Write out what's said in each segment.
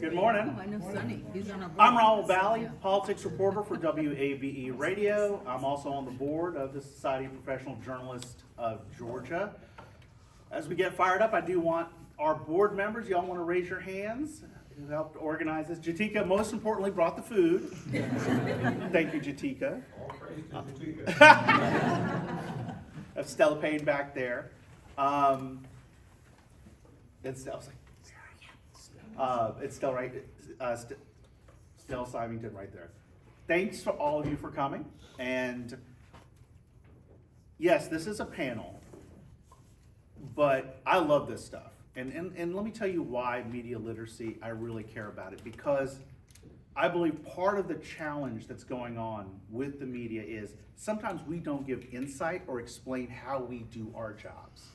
Good morning. Oh, I know Sonny. He's on our board. I'm Raul Bally, politics reporter for WABE Radio. I'm also on the board of the Society of Professional Journalists of Georgia. As we get fired up, I do want our board members, y'all want to raise your hands, who helped organize this. Jatika, most importantly, brought the food. Thank you, Jatika. Of Stella Payne back there. It's, I was like, it's still right, still Symington right there. Thanks to all of you for coming. And yes, this is a panel, but I love this stuff. And let me tell you why media literacy, I really care about it, because I believe part of the challenge that's going on with the media is sometimes we don't give insight or explain how we do our jobs.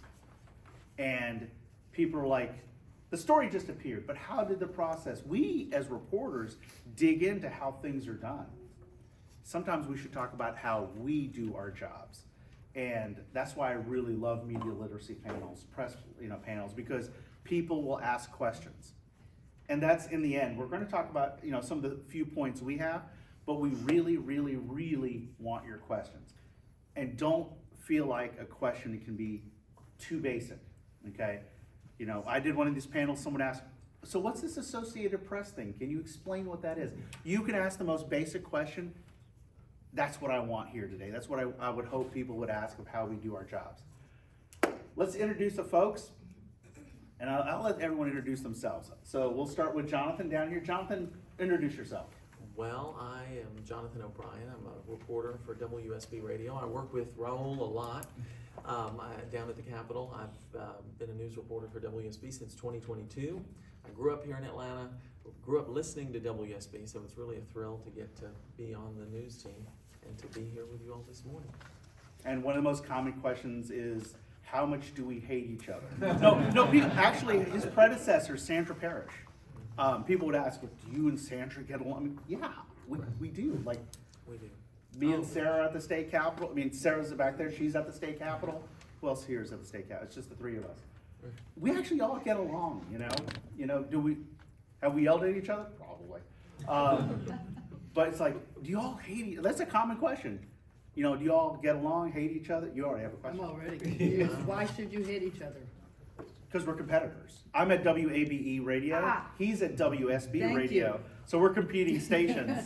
And people are like, the story just appeared, but how did the process? We, as reporters, dig into how things are done. Sometimes we should talk about how we do our jobs. And that's why I really love media literacy panels, panels, because people will ask questions. And that's, in the end, we're going to talk about, some of the few points we have, but we really, really, really want your questions. And don't feel like a question can be too basic, okay? I did one of these panels, someone asked, so what's this Associated Press thing? Can you explain what that is? You can ask the most basic question. That's what I want here today. That's what I would hope people would ask of how we do our jobs. Let's introduce the folks, and I'll let everyone introduce themselves. So we'll start with Jonathan down here. Jonathan, introduce yourself. Well, I am Jonathan O'Brien. I'm a reporter for WSB Radio. I work with Raul a lot down at the Capitol. I've been a news reporter for WSB since 2022. I grew up here in Atlanta, grew up listening to WSB, so it's really a thrill to get to be on the news team and to be here with you all this morning. And one of the most common questions is, how much do we hate each other? No, people, actually, his predecessor, Sandra Parrish, people would ask, well, do you and Sandra get along? I mean, yeah, we do. Like, We do. me and Sarah at the state capitol. I mean, Sarah's back there. She's at the state capitol. Who else here is at the state capitol? It's just the three of us. We actually all get along, have we yelled at each other? Probably. But it's like, do you all hate each other? That's a common question. Do you all get along, hate each other? You already have a question. I'm already confused. Why should you hate each other? Because we're competitors. I'm at WABE Radio. He's at WSB Thank Radio. you. So we're competing stations.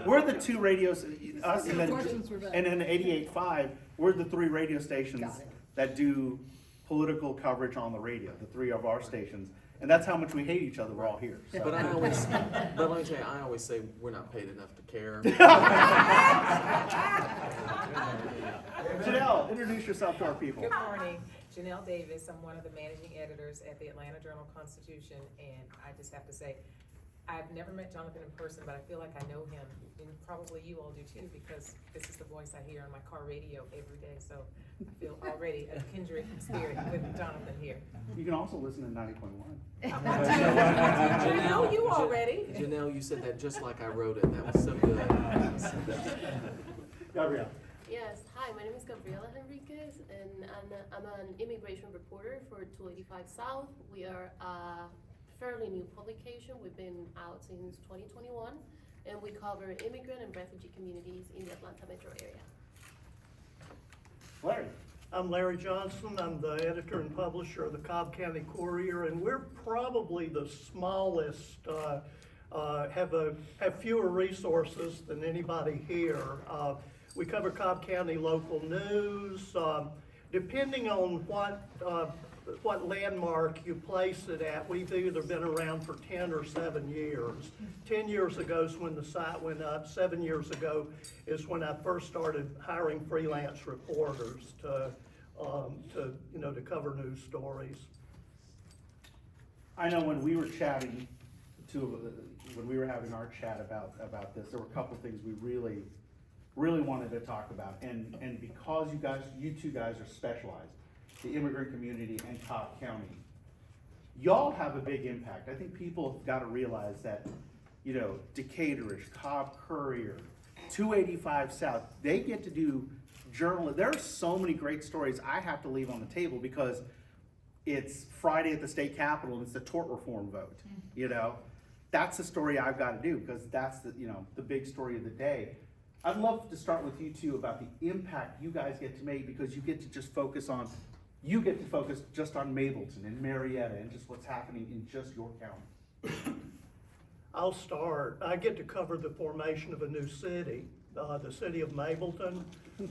we're the two radios, us and then 88.5. We're the three radio stations that do political coverage on the radio. The three of our stations, and that's how much we hate each other. We're all here. So. But let me tell you, I always say we're not paid enough to care. Janelle, introduce yourself to our people. Good morning. Janelle Davis. I'm one of the managing editors at the Atlanta Journal-Constitution, and I just have to say, I've never met Jonathan in person, but I feel like I know him, and probably you all do too, because this is the voice I hear on my car radio every day, so I feel already a kindred spirit with Jonathan here. You can also listen to 90.1. I know you already. Janelle, you said that just like I wrote it. That was so good. Gabrielle. Yes, hi, my name is Gabriela Henriquez, and I'm an immigration reporter for 285 South. We are a fairly new publication. We've been out since 2021, and we cover immigrant and refugee communities in the Atlanta metro area. Larry. I'm Larry Johnson. I'm the editor and publisher of the Cobb County Courier, and we're probably the smallest, have fewer resources than anybody here. We cover Cobb County local news. Depending on what landmark you place it at, we've either been around for 10 or 7 years. 10 years ago is when the site went up. 7 years ago is when I first started hiring freelance reporters to cover news stories. I know when we were chatting, when we were having our chat about this, there were a couple things we really wanted to talk about, and because you two guys are specialized, the immigrant community and Cobb County, y'all have a big impact. I think people have got to realize that, Decatur-ish, Cobb Courier, 285 South, they get to do journalism. There are so many great stories I have to leave on the table because it's Friday at the state capitol and it's the tort reform vote, that's the story I've got to do, because that's the, you know, the big story of the day. I'd love to start with you two about the impact you guys get to make, because you get to just focus just on Mableton and Marietta and just what's happening in just your county. I'll start. I get to cover the formation of a new city, the city of Mableton,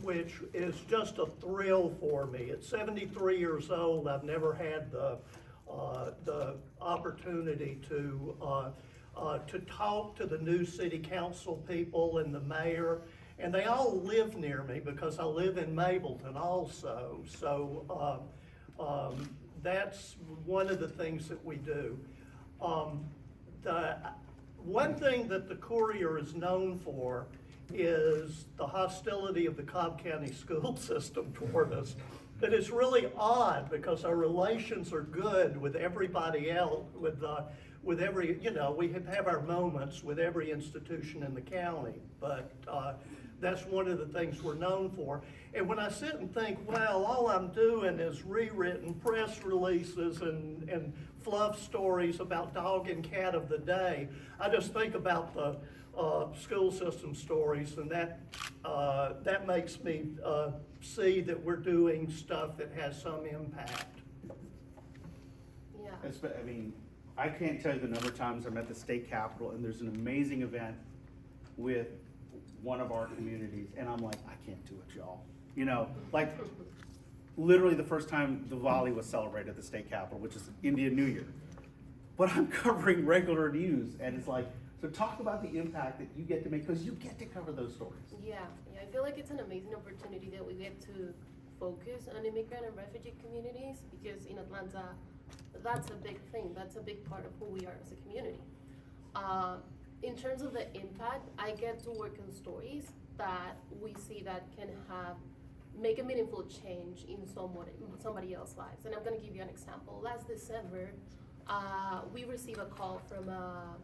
which is just a thrill for me. At 73 years old, I've never had the opportunity to talk to the new city council people and the mayor, and they all live near me because I live in Mableton also. So that's one of the things that we do. The one thing that the Courier is known for is the hostility of the Cobb County school system toward us. But it's really odd because our relations are good with everybody else, with every, you know, we have our moments with every institution in the county, but that's one of the things we're known for. And when I sit and think, well, all I'm doing is rewritten press releases and fluff stories about dog and cat of the day, I just think about the school system stories, and that makes me see that we're doing stuff that has some impact. Yeah. I mean, I can't tell you the number of times I'm at the state capitol and there's an amazing event with one of our communities, and I'm like, I can't do it, y'all. You know, like literally the first time Diwali was celebrated at the state capitol, which is Indian New Year. But I'm covering regular news, and it's like, so talk about the impact that you get to make, because you get to cover those stories. Yeah, I feel like it's an amazing opportunity that we get to focus on immigrant and refugee communities, because in Atlanta, that's a big thing. That's a big part of who we are as a community. In terms of the impact, I get to work on stories that we see that can make a meaningful change in somebody else's lives. And I'm gonna give you an example. Last December, we received a call from a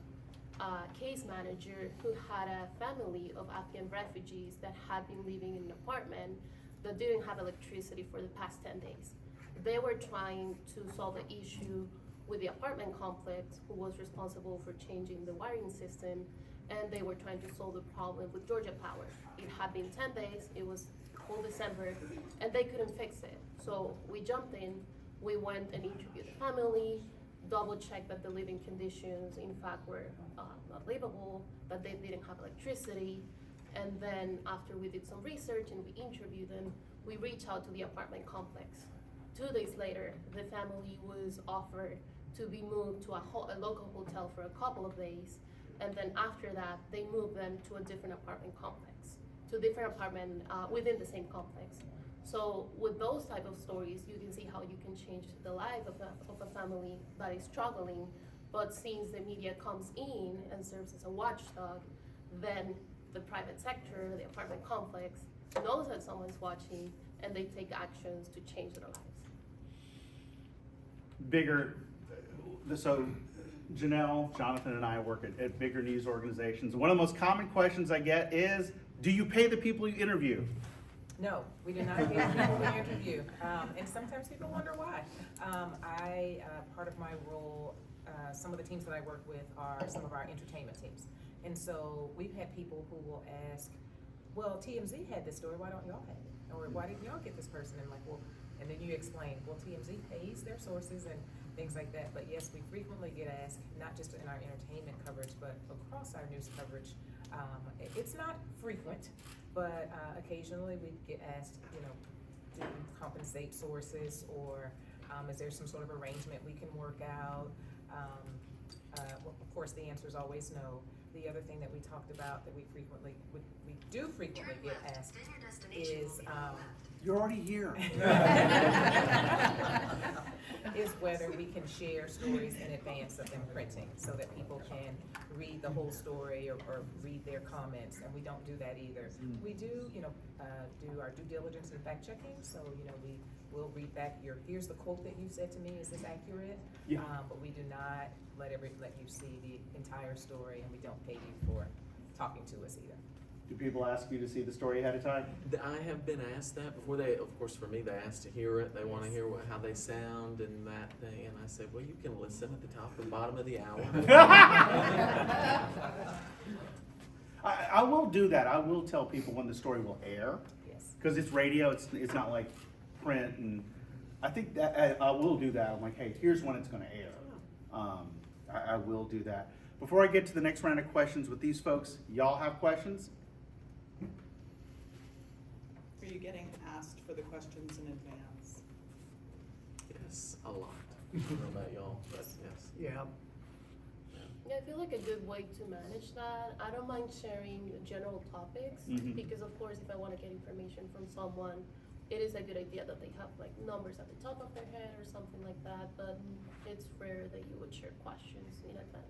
case manager who had a family of Afghan refugees that had been living in an apartment that didn't have electricity for the past 10 days. They were trying to solve the issue with the apartment complex, who was responsible for changing the wiring system, and they were trying to solve the problem with Georgia Power. It had been 10 days, it was whole December, and they couldn't fix it. So we jumped in, we went and interviewed the family, double-checked that the living conditions, in fact, were not livable, that they didn't have electricity, and then after we did some research and we interviewed them, we reached out to the apartment complex. 2 days later, the family was offered to be moved to a local hotel for a couple of days, and then after that, they moved them to a different apartment complex, to a different apartment within the same complex. So with those type of stories, you can see how you can change the life of a family that is struggling, but since the media comes in and serves as a watchdog, then the private sector, the apartment complex, knows that someone's watching, and they take actions to change their lives. So Janelle, Jonathan, and I work at bigger news organizations. One of the most common questions I get is, do you pay the people you interview? No, we do not pay the people we interview, and sometimes people wonder why. Part of my role, some of the teams that I work with are some of our entertainment teams. And so we've had people who will ask, well, TMZ had this story, why don't y'all have it? Or why didn't y'all get this person? And like, well, and then you explain, well, TMZ pays their sources and things like that. But yes, we frequently get asked, not just in our entertainment coverage, but across our news coverage. It's not frequent, but occasionally we get asked, you know, do you compensate sources, or is there some sort of arrangement we can work out? Well, of course, the answer is always no. The other thing that we talked about that we do frequently get asked is You're already here. is whether we can share stories in advance of them printing so that people can read the whole story or read their comments, and we don't do that either. We do, you know, do our due diligence and fact checking, so, you know, we will read back here's the quote that you said to me, is this accurate? Yeah. But we do not let you see the entire story, and we don't pay you for talking to us either. Do people ask you to see the story ahead of time? I have been asked that before. Of course, for me, they ask to hear it. They want to hear how they sound and that thing. And I said, well, you can listen at the top and bottom of the hour. do that. I will tell people when the story will air, Yes. because it's radio, it's not like print, and I think that, I will do that. I'm like, hey, here's when it's gonna air. I will do that. Before I get to the next round of questions with these folks, y'all have questions? Are you getting asked for the questions in advance? Yes, a lot. I don't know about y'all, but yes. Yeah. Yeah, I feel like a good way to manage that. I don't mind sharing general topics Mhm. because, of course, if I want to get information from someone, it is a good idea that they have like numbers at the top of their head or something like that. But it's rare that you would share questions in advance.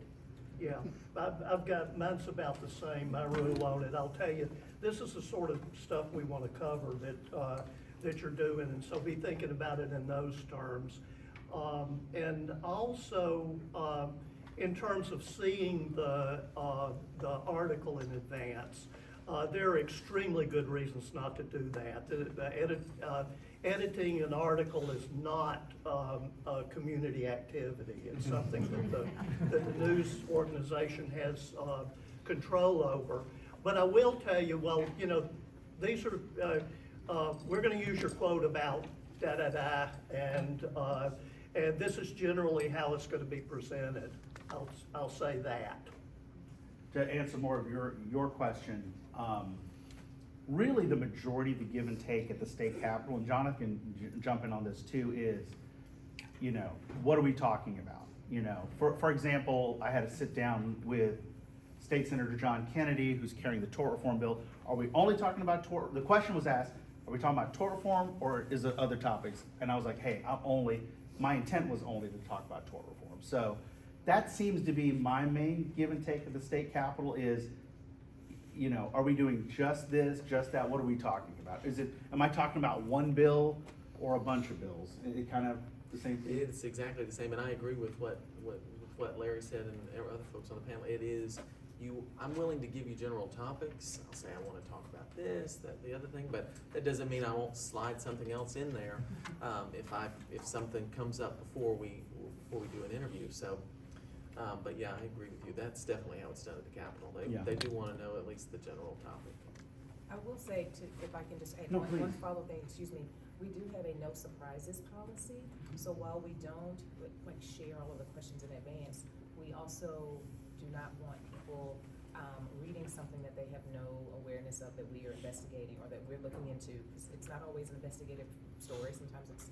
Yeah, I've got, mine's about the same, my rule on it. I'll tell you, this is the sort of stuff we want to cover that you're doing, and so be thinking about it in those terms. And also, in terms of seeing the article in advance, there are extremely good reasons not to do that. Editing an article is not a community activity. It's something that the news organization has control over. But I will tell you, well, you know, these are, we're gonna use your quote about da-da-da, and this is generally how it's gonna be presented. I'll say that. To answer more of your question, really the majority of the give and take at the state capitol, and Jonathan can jump in on this too, is, you know, what are we talking about? You know, for example, I had to sit down with State Senator John Kennedy, who's carrying the tort reform bill. Are we only talking about tort? The question was asked, are we talking about tort reform or is there other topics? And I was like, hey, my intent was only to talk about tort reform. So that seems to be my main give and take at the state capitol is, you know, are we doing just this, just that? What are we talking about? Am I talking about one bill or a bunch of bills? It kind of the same thing? It's exactly the same, and I agree with what Larry said and other folks on the panel. It is, I'm willing to give you general topics. I'll say I wanna talk about this, that, the other thing, but that doesn't mean I won't slide something else in there, if something comes up before we do an interview, so. But yeah, I agree with you. That's definitely how it's done at the Capitol. Yeah. They do wanna know at least the general topic. I will say, if I can just add No, one please. follow thing, excuse me, we do have a no surprises policy. So while we don't like share all of the questions in advance, we also do not want people reading something that they have no awareness of that we are investigating or that we're looking into. Because it's not always an investigative story. Sometimes it's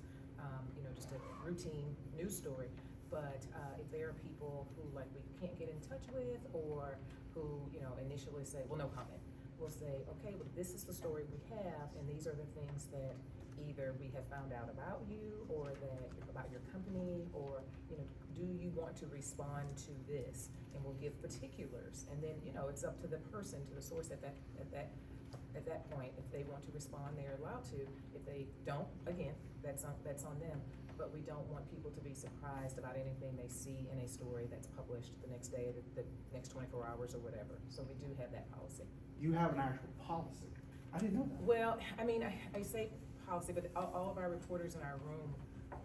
you know, just a routine news story. But if there are people who like we can't get in touch with, or who, you know, initially say, well, no comment, we'll say, okay, well, this is the story we have, and these are the things that either we have found out about you, or that about your company, or, you know, do you want to respond to this? And we'll give particulars, and then, you know, it's up to the person, to the source at that point. If they want to respond, they're allowed to. If they don't, again, that's on them. But we don't want people to be surprised about anything they see in a story that's published the next day, the next 24 hours or whatever. So we do have that policy. You have an actual policy. I didn't know that. Well, I mean, I say policy, but all of our reporters in our room,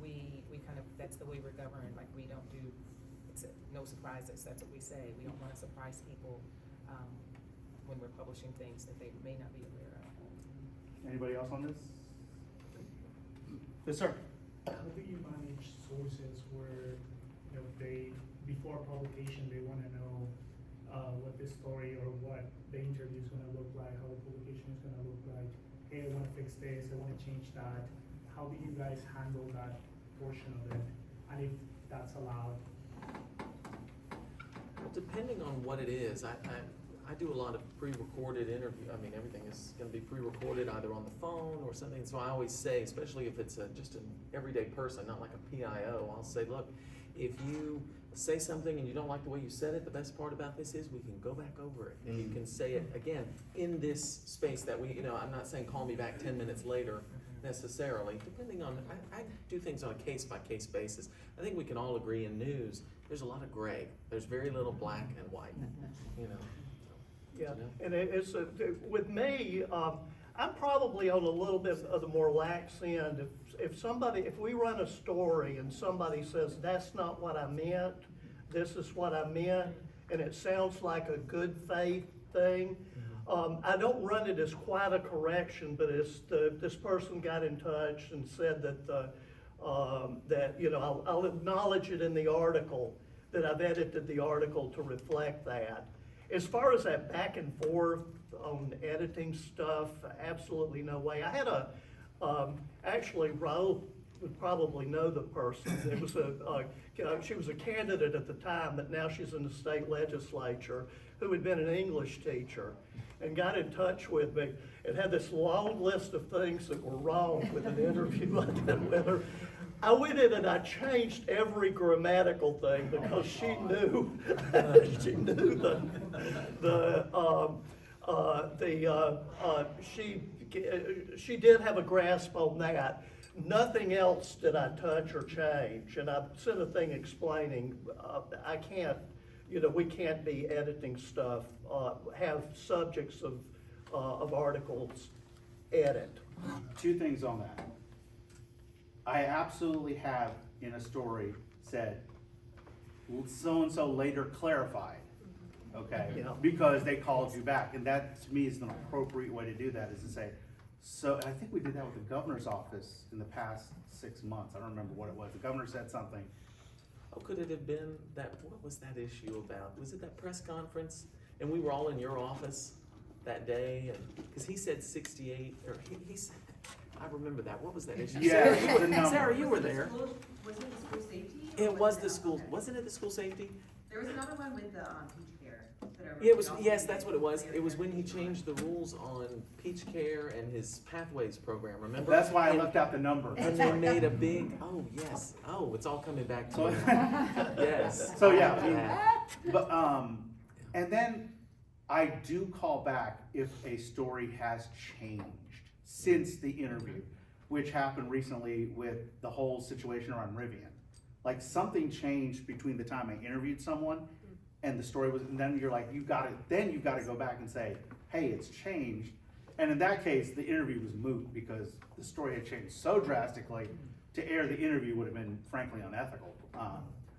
we kind of, that's the way we're governed. Like, we don't do, no surprises, that's what we say. We don't wanna surprise people, when we're publishing things that they may not be aware of. Anybody else on this? Yes, sir. How do you manage sources where, you know, before publication, they wanna know what the story or what the interview is gonna look like, how the publication is gonna look like? Hey, I wanna fix this, I wanna change that. How do you guys handle that portion of it? And if that's allowed? Depending on what it is, I do a lot of pre-recorded interview. I mean, everything is gonna be pre-recorded either on the phone or something. So I always say, especially if it's just an everyday person, not like a PIO, I'll say, look, if you say something and you don't like the way you said it, the best part about this is we can go back over it and you can say it again in this space that we, you know, I'm not saying call me back 10 minutes later necessarily, depending on, I do things on a case-by-case basis. I think we can all agree in news, there's a lot of gray. There's very little black and white, you know. Yeah, and with me, I'm probably on a little bit of the more lax end. If we run a story and somebody says, that's not what I meant, this is what I meant, and it sounds like a good faith thing, I don't run it as quite a correction, but this person got in touch and said that that, you know, I'll acknowledge it in the article, that I've edited the article to reflect that. As far as that back and forth on editing stuff, absolutely no way. I had actually, Raul would probably know the person. It was she was a candidate at the time, but now she's in the state legislature, who had been an English teacher, and got in touch with me and had this long list of things that were wrong with an interview I did with her. I went in and I changed every grammatical thing because she knew, she knew she did have a grasp on that. Nothing else did I touch or change, and I sent a thing explaining I can't, you know, we can't be editing stuff, have subjects of articles edit. Two things on that. I absolutely have in a story said, so-and-so later clarified, okay? Yeah. Because they called you back, and that to me is an appropriate way to do that, is to say, so, and I think we did that with the governor's office in the past 6 months. I don't remember what it was. The governor said something. Oh, could it have been that, what was that issue about? Was it that press conference? And we were all in your office that day, and, cause he said 68, or he said, I remember that. What was that issue? Yeah, Sarah, the number. Sarah, you were there. Was it the school safety? It was the school, wasn't it the school safety? There was another one with the Peach Care. Yeah, it was, yes, that's what it was. It was when he changed the rules on Peach Care and his Pathways program, remember? That's why I And- left out the number. And they made a big, oh, yes, oh, it's all coming back to So, me. Yes. so yeah, I mean, Yeah. but, and then I do call back if a story has changed since the interview, which happened recently with the whole situation around Rivian. Like something changed between the time I interviewed someone and the story was, and then you're like, you've got to go back and say, hey, it's changed. And in that case, the interview was moot because the story had changed so drastically. To air the interview would have been frankly unethical.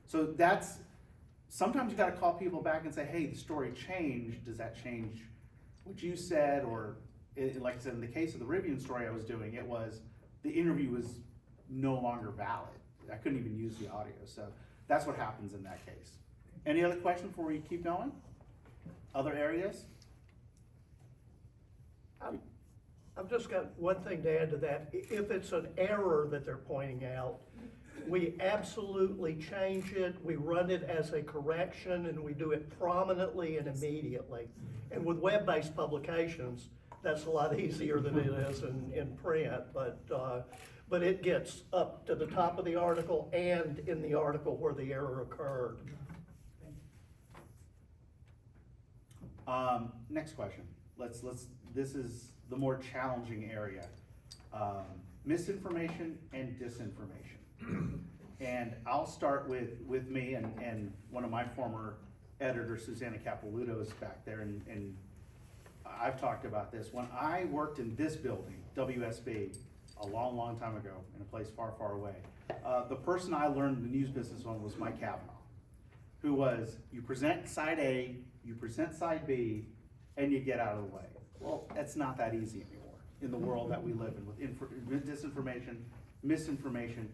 So that's, sometimes you gotta call people back and say, hey, the story changed. Does that change what you said? Or like I said, in the case of the Rivian story I was doing, it was, the interview was no longer valid. I couldn't even use the audio. So that's what happens in that case. Any other question before we keep going? Other areas? I've just got one thing to add to that. If it's an error that they're pointing out, we absolutely change it, we run it as a correction, and we do it prominently and immediately. And with web-based publications, that's a lot easier than it is in print, but it gets up to the top of the article and in the article where the error occurred. Next question. This is the more challenging area. Misinformation and disinformation. And I'll start with me and one of my former editors, Susanna Capilouto, is back there, and I've talked about this. When I worked in this building, WSB, a long, long time ago, in a place far, far away, the person I learned the news business on was Mike Kavanaugh, who was, you present side A, you present side B, and you get out of the way. Well, that's not that easy anymore in the world that we live in with disinformation, misinformation.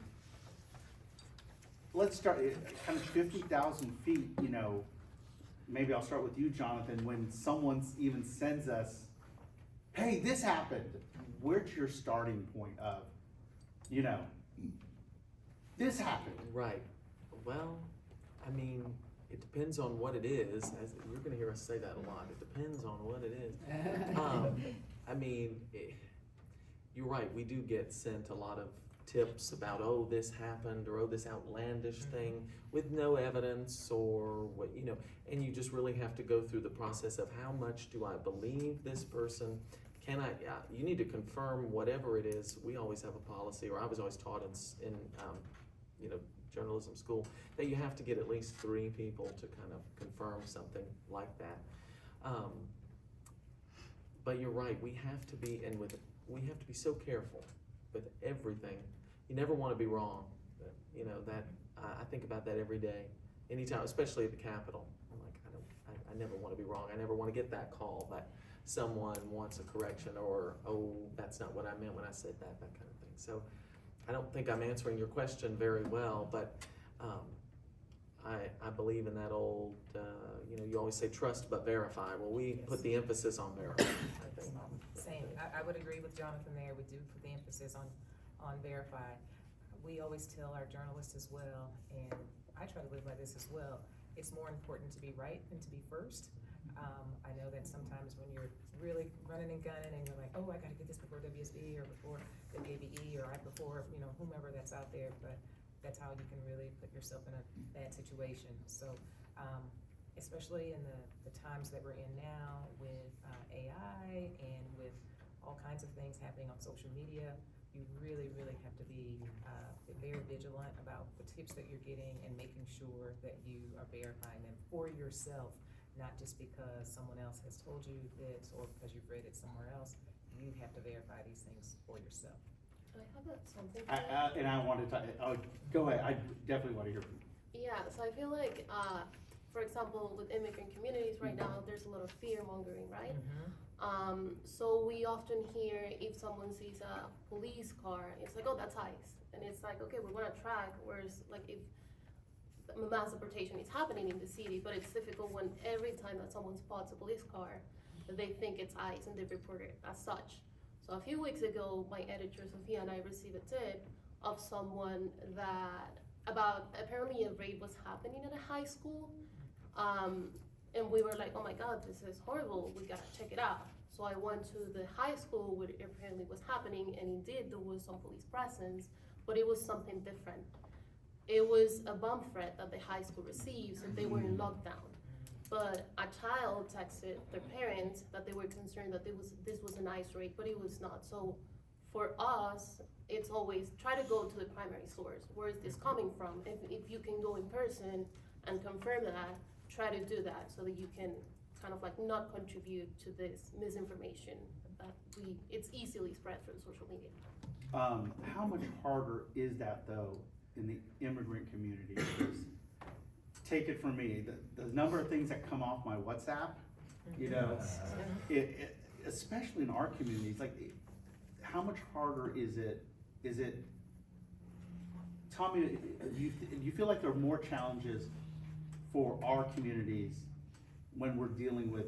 Let's start kind of 50,000 feet, you know, maybe I'll start with you, Jonathan, when someone even sends us, hey, this happened. Where's your starting point of, you know, this happened? Right. Well, I mean, it depends on what it is. As you're going to hear us say that a lot. It depends on what it is. I mean, you're right. We do get sent a lot of tips about, oh, this happened, or oh, this outlandish thing with no evidence, or what, you know, and you just really have to go through the process of how much do I believe this person? Can I, you need to confirm whatever it is. We always have a policy, or I was always taught in you know, journalism school, that you have to get at least 3 people to kind of confirm something like that. But you're right, we have to be so careful with everything. You never want to be wrong. You know, that I think about that every day, anytime, especially at the Capitol. I'm like, I never want to be wrong. I never want to get that call that someone wants a correction or, oh, that's not what I meant when I said that kind of thing. So I don't think I'm answering your question very well, but I believe in that old, you always say trust but verify. Well, we put the emphasis on verify, I think. Same, I would agree with Jonathan there, we do put the emphasis on verify. We always tell our journalists as well, and I try to live by this as well, it's more important to be right than to be first. I know that sometimes when you're really running and gunning and you're like, oh, I gotta get this before WSB or before WABE or right before, whomever that's out there, but that's how you can really put yourself in a bad situation. So, especially in the times that we're in now with AI and with all kinds of things happening on social media, you really, really have to be very vigilant about the tips that you're getting and making sure that you are verifying them for yourself, not just because someone else has told you this or because you've read it somewhere else. You have to verify these things for yourself. I have something. And I wanted to, go ahead, I definitely want to hear from you. Yeah, so I feel like, for example, with immigrant communities right now, there's a lot of fear mongering, right? So we often hear if someone sees a police car, it's like, oh, that's ICE. And it's like, okay, we want to track, whereas like if mass deportation is happening in the city, but it's difficult when every time that someone spots a police car, they think it's ICE and they report it as such. So a few weeks ago, my editor, Sophia, and I received a tip of someone that about apparently a rape was happening at a high school. And we were like, oh my God, this is horrible, we gotta check it out. So I went to the high school where it apparently was happening, and indeed there was some police presence, but it was something different. It was a bomb threat that the high school received, so they were in lockdown. But a child texted their parents that they were concerned that this was an ICE raid, but it was not. So for us, it's always try to go to the primary source. Where is this coming from? If you can go in person and confirm that, try to do that so that you can kind of like not contribute to this misinformation that it's easily spread through social media. How much harder is that though in the immigrant community? Because take it from me, the number of things that come off my WhatsApp, especially in our communities, like how much harder is it, tell me, do you feel like there are more challenges for our communities when we're dealing with,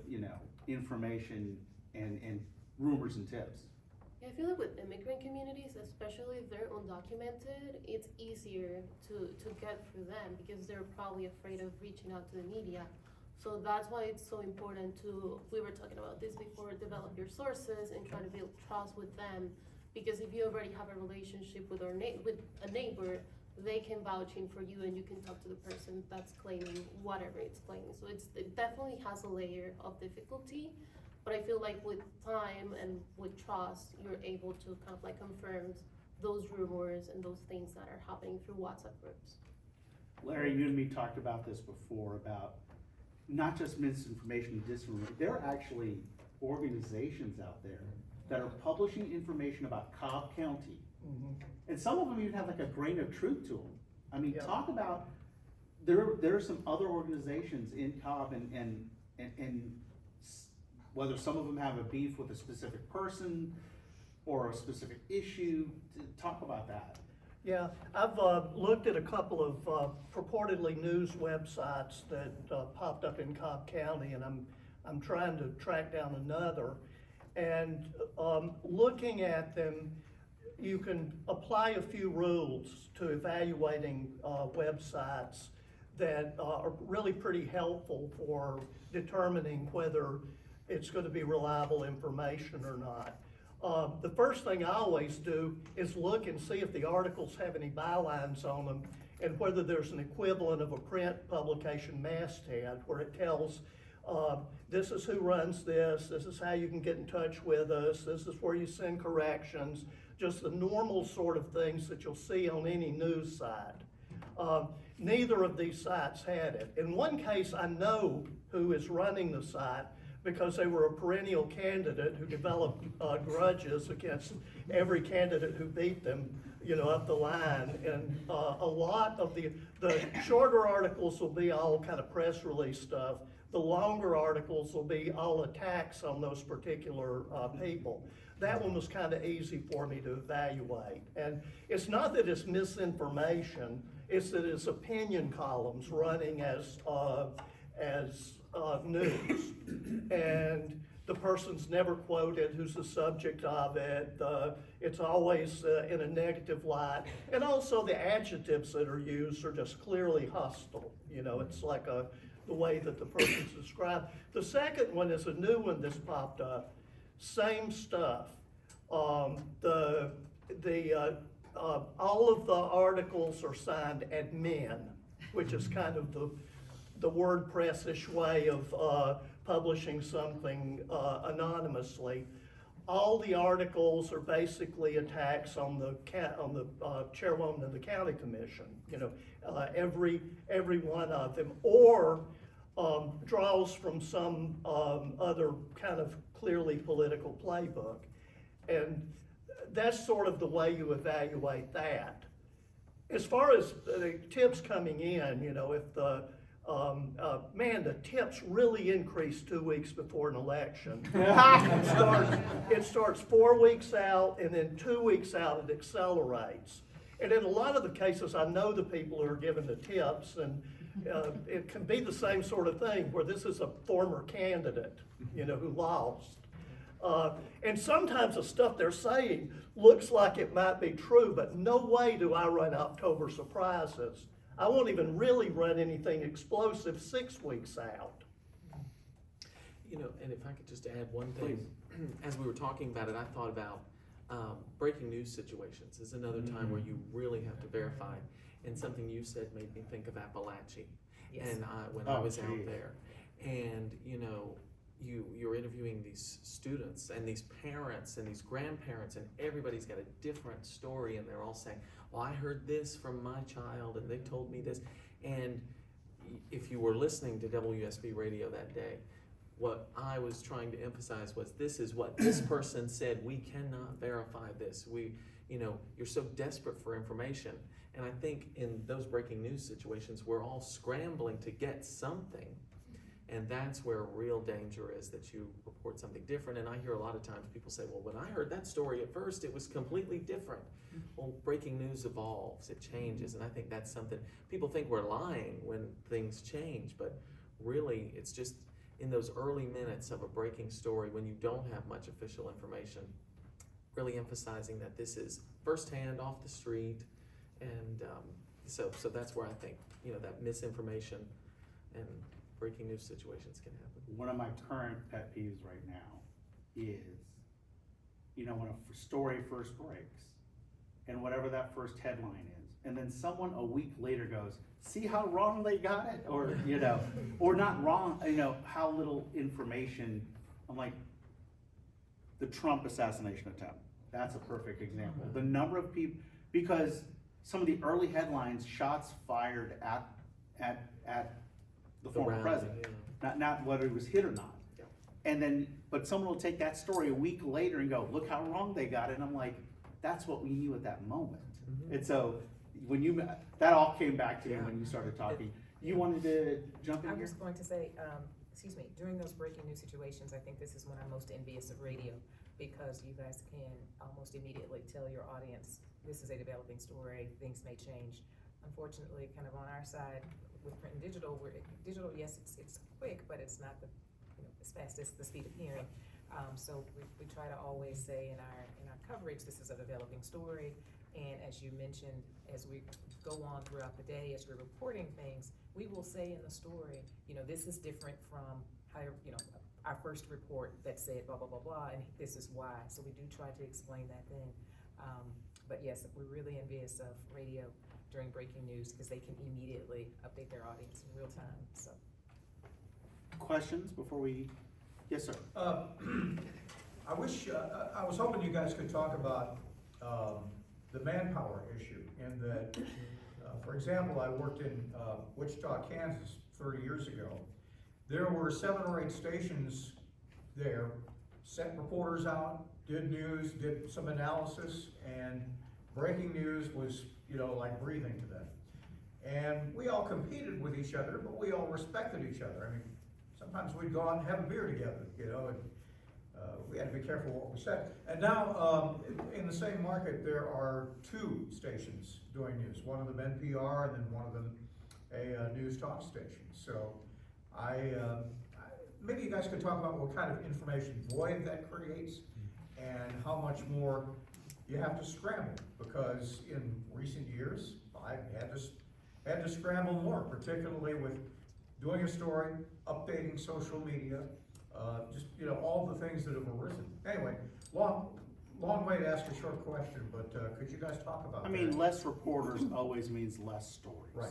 information and rumors and tips? Yeah, I feel like with immigrant communities, especially if they're undocumented, it's easier to get through them because they're probably afraid of reaching out to the media. So that's why it's so important to, we were talking about this before, develop your sources and try to build trust with them. Because if you already have a relationship with with a neighbor, they can vouch in for you and you can talk to the person that's claiming whatever it's claiming. So it definitely has a layer of difficulty. But I feel like with time and with trust, you're able to kind of like confirm those rumors and those things that are happening through WhatsApp groups. Larry, you and me talked about this before, about not just misinformation and disinformation. There are actually organizations out there that are publishing information about Cobb County. And some of them even have like a grain of truth to them. I mean, Yeah. talk about, there are some other organizations in Cobb and whether some of them have a beef with a specific person or a specific issue, to talk about that. Yeah, I've looked at a couple of purportedly news websites that popped up in Cobb County, and I'm trying to track down another. And looking at them, you can apply a few rules to evaluating websites that are really pretty helpful for determining whether it's going to be reliable information or not. The first thing I always do is look and see if the articles have any bylines on them and whether there's an equivalent of a print publication masthead where it tells this is who runs this is how you can get in touch with us, this is where you send corrections, just the normal sort of things that you'll see on any news site. Neither of these sites had it. In one case, I know who is running the site because they were a perennial candidate who developed grudges against every candidate who beat them, up the line. And a lot of the shorter articles will be all kind of press release stuff. The longer articles will be all attacks on those particular people. That one was kind of easy for me to evaluate. And it's not that it's misinformation, it's that it's opinion columns running as news. And the person's never quoted who's the subject of it. It's always in a negative light. And also the adjectives that are used are just clearly hostile. You know, it's like the way that the person's described. The second one is a new one that's popped up. Same stuff. All of the articles are signed admin, which is kind of the WordPress-ish way of publishing something anonymously. All the articles are basically attacks on the chairwoman of the county commission. You know, every one of them, or draws from some other kind of clearly political playbook. And that's sort of the way you evaluate that. As far as the tips coming in, you know, if the the tips really increase 2 weeks before an election. It starts 4 weeks out, and then 2 weeks out it accelerates. And in a lot of the cases, I know the people who are giving the tips, and it can be the same sort of thing where this is a former candidate, you know, who lost. And sometimes the stuff they're saying looks like it might be true, but no way do I run October surprises. I won't even really run anything explosive 6 weeks out. You know, and if I could just add one thing, as we were talking about it, I thought about breaking news situations is another time where you really have to verify. And something you said made me think of Appalachia. Yes. And when I was out there, and you know, you're interviewing these students and these parents and these grandparents, and everybody's got a different story, and they're all saying, well, I heard this from my child and they told me this. And if you were listening to WSB radio that day, what I was trying to emphasize was, this is what this person said. We cannot verify this. You're so desperate for information. And I think in those breaking news situations, we're all scrambling to get something. And that's where real danger is, that you report something different. And I hear a lot of times people say, well, when I heard that story at first, it was completely different. Well, breaking news evolves, it changes. And I think that's something, people think we're lying when things change, but really it's just in those early minutes of a breaking story when you don't have much official information, really emphasizing that this is firsthand, off the street. And so that's where I think, that misinformation and breaking news situations can happen. One of my current pet peeves right now is, when a story first breaks, and whatever that first headline is, and then someone a week later goes, see how wrong they got it? Or, or not wrong, how little information. I'm like, the Trump assassination attempt, that's a perfect example. The number of people, because some of the early headlines, shots fired at the former president, not whether he was hit or not. Yeah. And then, but someone will take that story a week later and go, look how wrong they got it. And I'm like, that's what we knew at that moment. And so when that all came back to me when you started talking. You wanted to jump in I here? was going to say, during those breaking news situations, I think this is when I'm most envious of radio, because you guys can almost immediately tell your audience, this is a developing story, things may change. Unfortunately, kind of on our side, with print and digital, digital, yes, it's quick, but it's not as fast as the speed of hearing. So we try to always say in our coverage, this is a developing story. And as you mentioned, as we go on throughout the day, as we're reporting things, we will say in the story, this is different from how, our first report that said blah, blah, blah, blah, and this is why. So we do try to explain that thing. But yes, we're really envious of radio during breaking news, because they can immediately update their audience in real time, so. Questions before we, yes, sir. I was hoping you guys could talk about the manpower issue, in that, for example, I worked in Wichita, Kansas 30 years ago. There were 7 or 8 stations there, sent reporters out, did news, did some analysis, and breaking news was, like breathing to them. And we all competed with each other, but we all respected each other. I mean, sometimes we'd go out and have a beer together, you know, and we had to be careful what we said. And now, in the same market, there are 2 stations doing news, one of them NPR and then one of them a news talk station. So maybe you guys could talk about what kind of information void that creates and how much more you have to scramble, because in recent years, I had to scramble more, particularly with doing a story, updating social media, just, you know, all the things that have arisen. Anyway, long way to ask a short question, but could you guys talk about that? I mean, less reporters always means less stories. Right.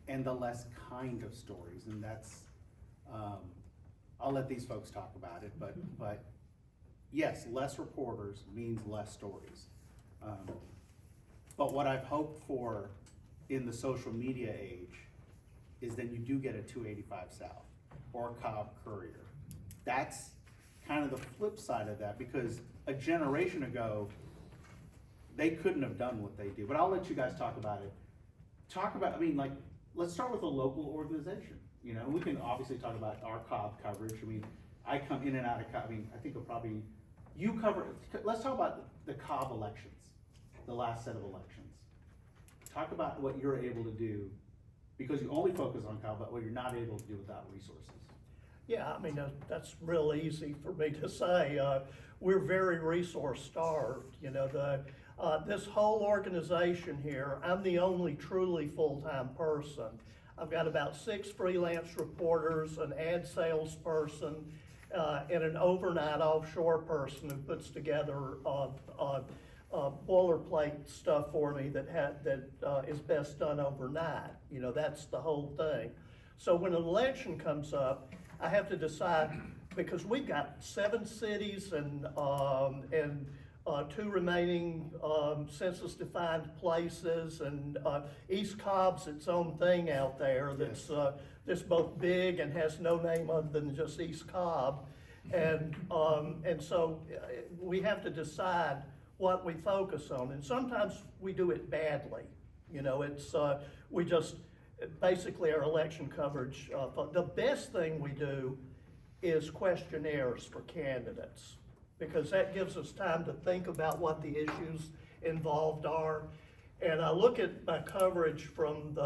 And the less kind of stories, and that's, I'll let these folks talk about it, but yes, less reporters means less stories. But what I've hoped for in the social media age is that you do get a 285 South or a Cobb Courier. That's kind of the flip side of that, because a generation ago, they couldn't have done what they do. But I'll let you guys talk about it. I mean, like, let's start with a local organization. You know, we can obviously talk about our Cobb coverage. I mean, I come in and out of Cobb. I mean, I think let's talk about the Cobb elections, the last set of elections. Talk about what you're able to do, because you only focus on Cobb, but what you're not able to do without resources. Yeah, I mean, that's real easy for me to say. We're very resource starved. You know, this whole organization here, I'm the only truly full-time person. I've got about 6 freelance reporters, an ad salesperson, and an overnight offshore person who puts together boilerplate stuff for me that is best done overnight. You know, that's the whole thing. So when an election comes up, I have to decide, because we've got 7 cities and 2 remaining census-defined places, and East Cobb's its own thing out there that's both big and has no name other than just East Cobb, and so we have to decide what we focus on, and sometimes we do it badly. You know, it's we just basically our election coverage. The best thing we do is questionnaires for candidates, because that gives us time to think about what the issues involved are. And I look at my coverage from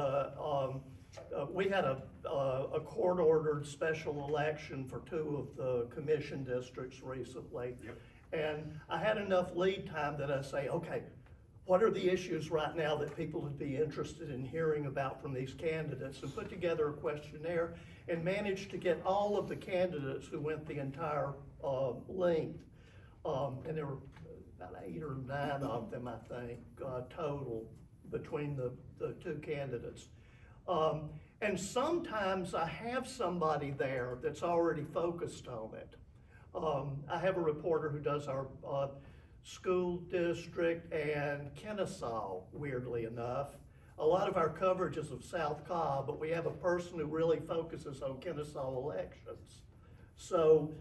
we had a court-ordered special election for 2 of the commission districts recently. Yep. And I had enough lead time that I say, okay, what are the issues right now that people would be interested in hearing about from these candidates, and put together a questionnaire and managed to get all of the candidates who went the entire length. And there were about 8 or 9 of them, I think, total between the 2 candidates. And sometimes I have somebody there that's already focused on it. I have a reporter who does our school district and Kennesaw, weirdly enough. A lot of our coverage is of South Cobb, but we have a person who really focuses on Kennesaw elections. So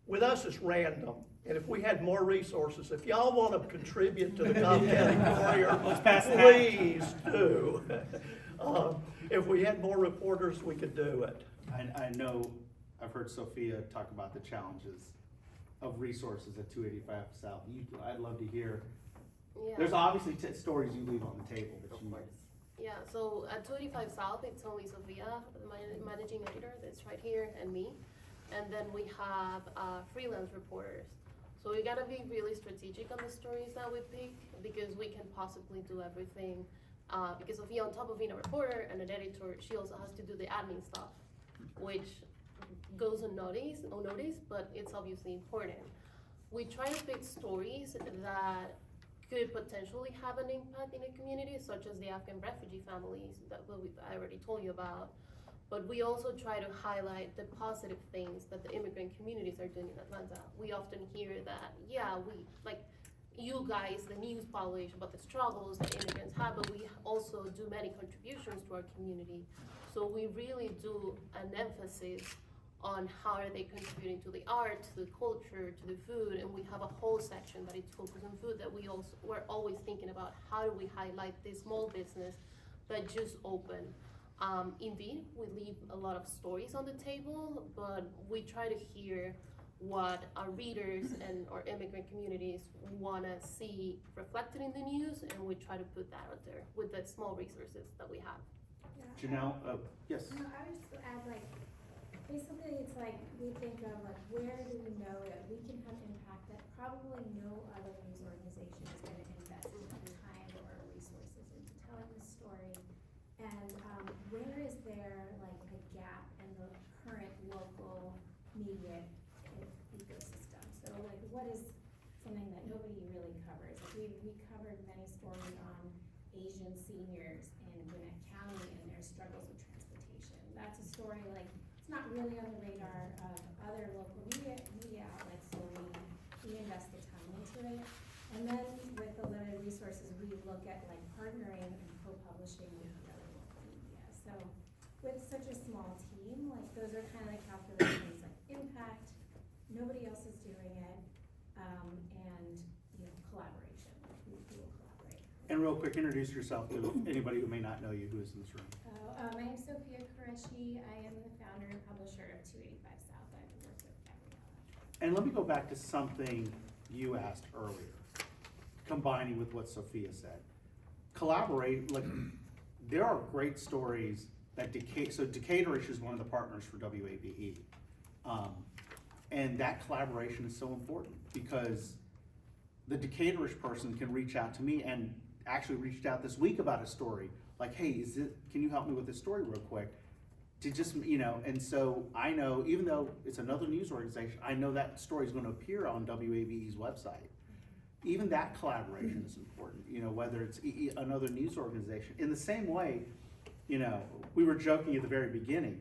with us, it's random. And if we had more resources, if y'all want to contribute to the Cobb County Courier, please do. If we had more reporters, we could do it. I know, I've heard Sophia talk about the challenges of resources at 285 South. I'd love to hear. Yeah. There's obviously stories you leave on the table that Of you. course. Yeah, so at 285 South, it's only Sophia, the managing editor, that's right here, and me. And then we have freelance reporters. So we gotta be really strategic on the stories that we pick, because we can possibly do everything. Because Sophia, on top of being a reporter and an editor, she also has to do the admin stuff, which goes unnoticed, but it's obviously important. We try to pick stories that could potentially have an impact in a community, such as the Afghan refugee families that I already told you about. But we also try to highlight the positive things that the immigrant communities are doing in Atlanta. We often hear that, yeah, we, like you guys, the news publish about the struggles that immigrants have, but we also do many contributions to our community. So we really do an emphasis on how are they contributing to the art, to the culture, to the food, and we have a whole section that is focused on food that we're always thinking about how do we highlight this small business that just opened. Indeed, we leave a lot of stories on the table, but we try to hear what our readers and our immigrant communities wanna see reflected in the news, and we try to put that out there with the small resources that we have. Janelle, yes. No, I would just add, like, basically, it's like, we think of, like, where do we know that we can have impact that probably no other news organization is gonna invest time or resources into telling the story? And, where is there, like, a gap in the current local media ecosystem? So, like, what is something that nobody really covers? Like, we covered many stories on Asian seniors in Gwinnett County and their struggles with transportation. That's a story, like, it's not really on the radar of other local media outlets, so we invest the time into it. And then with the limited resources, we look at like partnering and co-publishing with the other local media. So with such a small team, like those are kind of like calculations like impact, nobody else is doing it, and you know, collaboration, we will collaborate. And real quick, introduce yourself to anybody who may not know you who is in this room. My name is Sophia Qureshi. I am the founder and publisher of 285 South. I've worked with Gabriella. And let me go back to something you asked earlier, combining with what Sophia said. Collaborate, like, there are great stories that Decatur-ish is one of the partners for WABE. And that collaboration is so important because the Decatur-ish person can reach out to me and actually reached out this week about a story. Like, hey, can you help me with this story real quick? To just, you know, and so I know, even though it's another news organization, I know that story is going to appear on WABE's website. Even that collaboration is important, you know, whether it's another news organization. In the same way, you know, we were joking at the very beginning,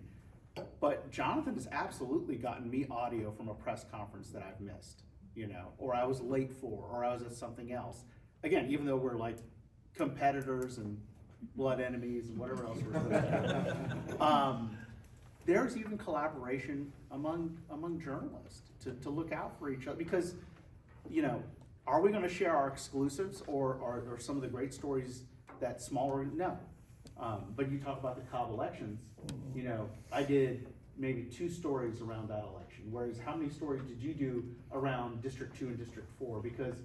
but Jonathan has absolutely gotten me audio from a press conference that I've missed, you know, or I was late for, or I was at something else. Again, even though we're like competitors and blood enemies and whatever else we're doing. There's even collaboration among journalists to look out for each other because, you know, are we gonna share our exclusives or some of the great stories that smaller, no. But you talk about the Cobb elections, you know, I did maybe 2 stories around that election, whereas how many stories did you do around District 2 and District 4? Because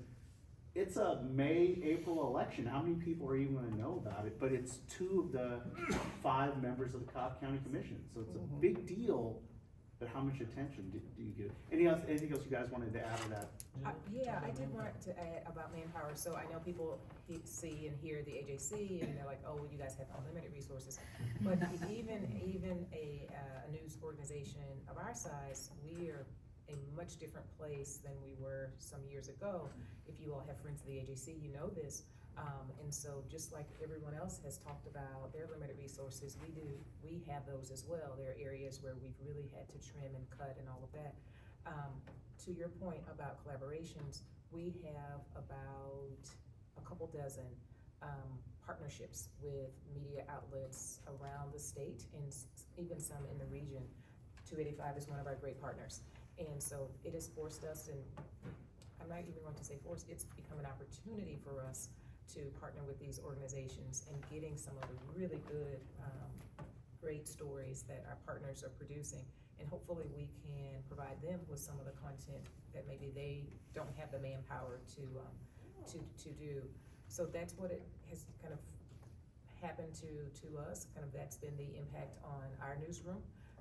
it's a May-April election. How many people are even gonna know about it? But it's 2 of the 5 members of the Cobb County Commission. So it's a big deal, but how much attention do you give? Anything else you guys wanted to add to that? Yeah, I did want to add about manpower. So I know people see and hear the AJC and they're like, oh, you guys have unlimited resources. But even a news organization of our size, we are a much different place than we were some years ago. If you all have friends of the AJC, you know this. And so just like everyone else has talked about their limited resources, we have those as well. There are areas where we've really had to trim and cut and all of that. To your point about collaborations, we have about a couple dozen partnerships with media outlets around the state and even some in the region. 285 is one of our great partners. And so it has forced us, and I'm not even going to say forced, it's become an opportunity for us to partner with these organizations and getting some of the really good, great stories that our partners are producing. And hopefully we can provide them with some of the content that maybe they don't have the manpower to do. So that's what it has kind of happened to us. Kind of that's been the impact on our newsroom.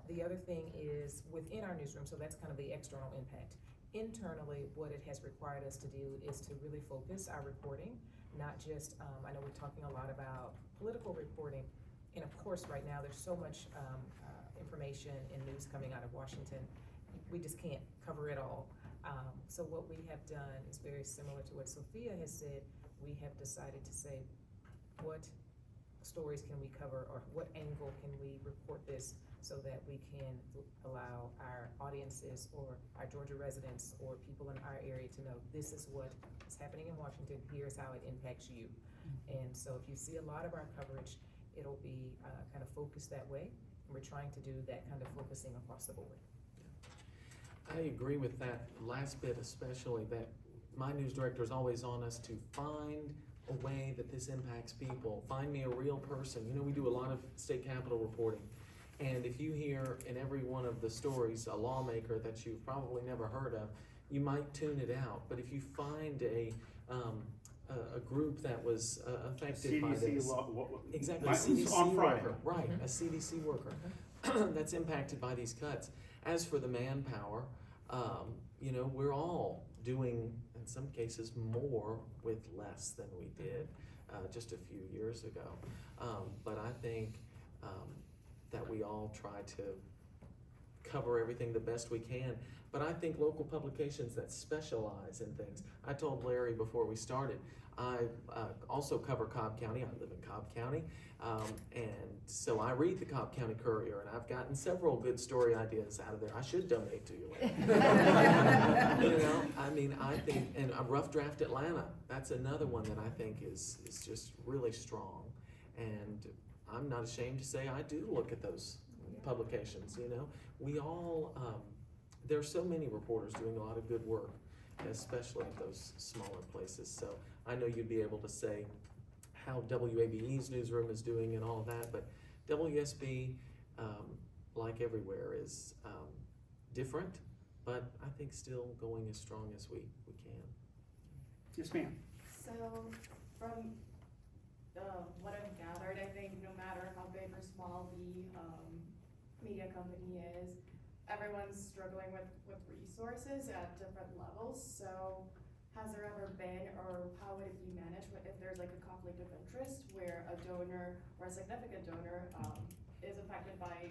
The other thing is within our newsroom, so that's kind of the external impact. Internally, what it has required us to do is to really focus our reporting, not just, I know we're talking a lot about political reporting, and of course right now there's so much information and news coming out of Washington, we just can't cover it all. So what we have done is very similar to what Sophia has said. We have decided to say, what stories can we cover, or what angle can we report this so that we can allow our audiences or our Georgia residents or people in our area to know this is what is happening in Washington, here's how it impacts you. And so if you see a lot of our coverage, it'll be kind of focused that way. And we're trying to do that kind of focusing across the board. I agree with that last bit, especially that my news director is always on us to find a way that this impacts people. Find me a real person. You know, we do a lot of state capitol reporting. And if you hear in every one of the stories a lawmaker that you've probably never heard of, you might tune it out. But if you find a group that was affected by CDC this, exactly, a CDC CDC on Friday. worker, right, a CDC worker that's impacted by these cuts. As for the manpower, you know, we're all doing, in some cases, more with less than we did just a few years ago. But I think that we all try to cover everything the best we can. But I think local publications that specialize in things, I told Larry before we started, I also cover Cobb County. I live in Cobb County, and so I read the Cobb County Courier, and I've gotten several good story ideas out of there. I should donate to you, Larry. You know, I mean, I think, and a Rough Draft Atlanta, that's another one that I think is just really strong. And I'm not ashamed to say I do look at those publications, you know. We all, there are so many reporters doing a lot of good work, especially at those smaller places. So I know you'd be able to say how WABE's newsroom is doing and all of that, but WSB, like everywhere, is different, but I think still going as strong as we can. Yes, ma'am. So from what I've gathered, I think no matter how big or small the media company is, everyone's struggling with resources at different levels. So has there ever been, or how would it be managed if there's like a conflict of interest where a donor or a significant donor is affected by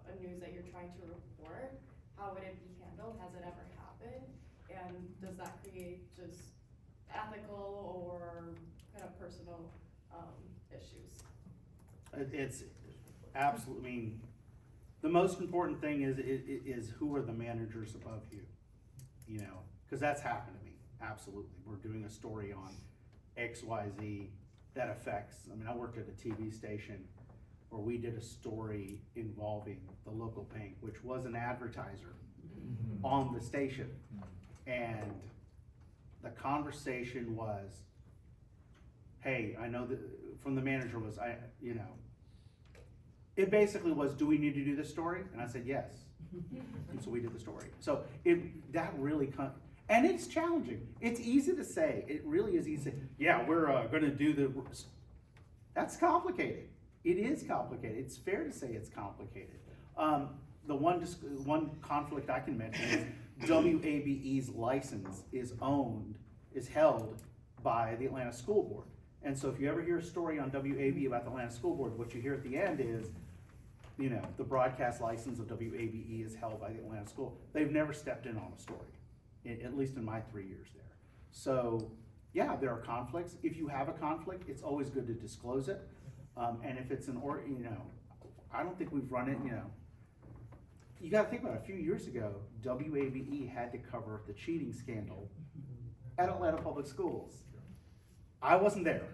a news that you're trying to report? How would it be handled? Has it ever happened? And does that create just ethical or kind of personal issues? It's absolutely, I mean, the most important thing is who are the managers above you, you know, because that's happened to me, absolutely. We're doing a story on XYZ that affects, I mean, I worked at a TV station where we did a story involving the local bank, which was an advertiser on the station. And the conversation was, hey, I know that, from the manager was, you know, it basically was, do we need to do this story? And I said, yes. And so we did the story. So that really, and it's challenging. It's easy to say, it really is easy to say, yeah, we're gonna do that's complicated. It is complicated. It's fair to say it's complicated. The one conflict I can mention is WABE's license is held by the Atlanta School Board. And so if you ever hear a story on WABE about the Atlanta School Board, what you hear at the end is, you know, the broadcast license of WABE is held by the Atlanta School. They've never stepped in on a story, at least in my 3 years there. So yeah, there are conflicts. If you have a conflict, it's always good to disclose it. And if it's you know, I don't think we've run it, you know, you gotta think about it, a few years ago, WABE had to cover the cheating scandal at Atlanta Public Schools. I wasn't there,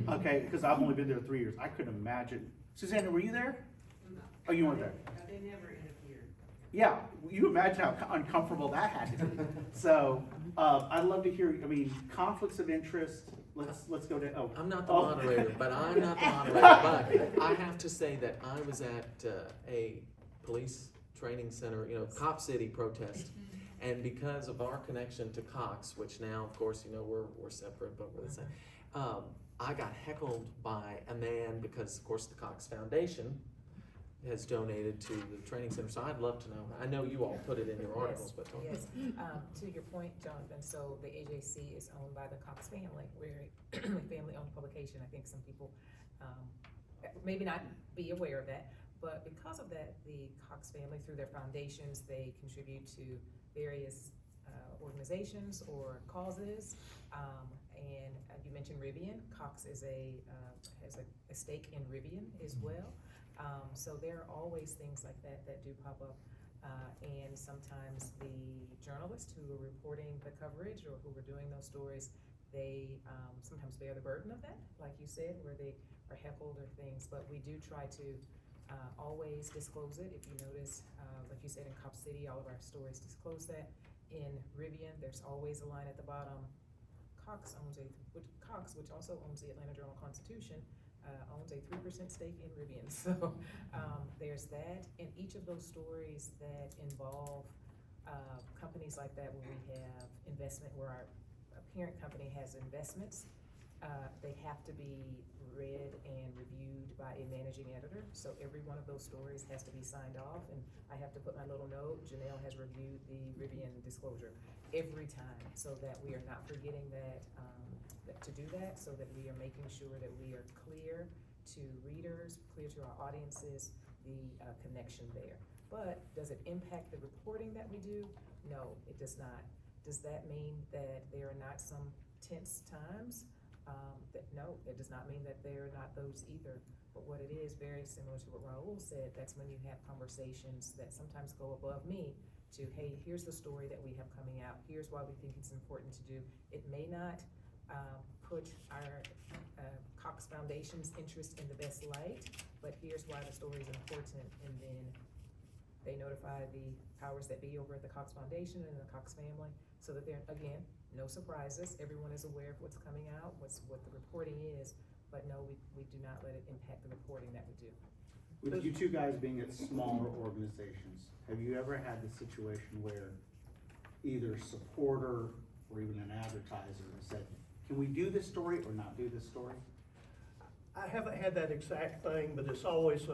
okay, because I've only been there 3 years. I couldn't imagine. Susanna, were you there? No. Oh, you weren't there? They never interfered. Yeah, you imagine how uncomfortable that had to be. So, I'd love to hear, I mean, conflicts of interest, let's go to, oh. I'm not the moderator, but I'm not the moderator, but I have to say that I was at a police training center, you know, Cop City protest. And because of our connection to Cox, which now, of course, you know, we're separate, but we're the same. I got heckled by a man because, of course, the Cox Foundation has donated to the training center. So I'd love to know. I know you all put it in your articles, but talk. Yes, to your point, Jonathan, so the AJC is owned by the Cox family. We're a family-owned publication. I think some people maybe not be aware of that, but because of that, the Cox family, through their foundations, they contribute to various organizations or causes. And you mentioned Rivian. Cox is has a stake in Rivian as well. So there are always things like that that do pop up. And sometimes the journalists who are reporting the coverage or who are doing those stories, they sometimes bear the burden of that, like you said, where they are heckled or things. But we do try to always disclose it. If you notice, like you said, in Cop City, all of our stories disclose that. In Rivian, there's always a line at the bottom, Cox, which also owns the Atlanta Journal-Constitution, owns a 3% stake in Rivian. So there's that, and each of those stories that involve companies like that, where we have investment, where our parent company has investments, they have to be read and reviewed by a managing editor. So every one of those stories has to be signed off, and I have to put my little note, Janelle has reviewed the Rivian disclosure every time, so that we are not forgetting that, to do that, so that we are making sure that we are clear to readers, clear to our audiences, the connection there. But does it impact the reporting that we do? No, it does not. Does that mean that there are not some tense times? No, it does not mean that there are not those either. But what it is, very similar to what Raul said, that's when you have conversations that sometimes go above me to, hey, here's the story that we have coming out. Here's why we think it's important to do. It may not put our Cox Foundation's interest in the best light, but here's why the story is important. And then they notify the powers that be over at the Cox Foundation and the Cox family, so that they're, again, no surprises. Everyone is aware of what's coming out, what the reporting is, but no, we do not let it impact the reporting that we do. With you two guys being at smaller organizations, have you ever had the situation where either a supporter or even an advertiser has said, can we do this story or not do this story? I haven't had that exact thing, but it's always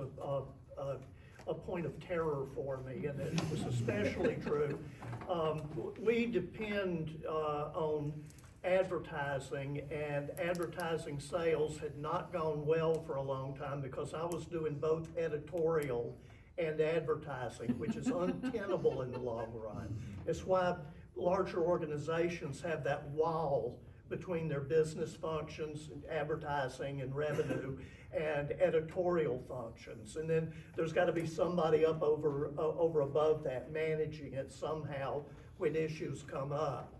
a point of terror for me, and it was especially true. We depend on advertising, and advertising sales had not gone well for a long time because I was doing both editorial and advertising, which is untenable in the long run. It's why larger organizations have that wall between their business functions, advertising and revenue, and editorial functions. And then there's got to be somebody up over above that managing it somehow when issues come up.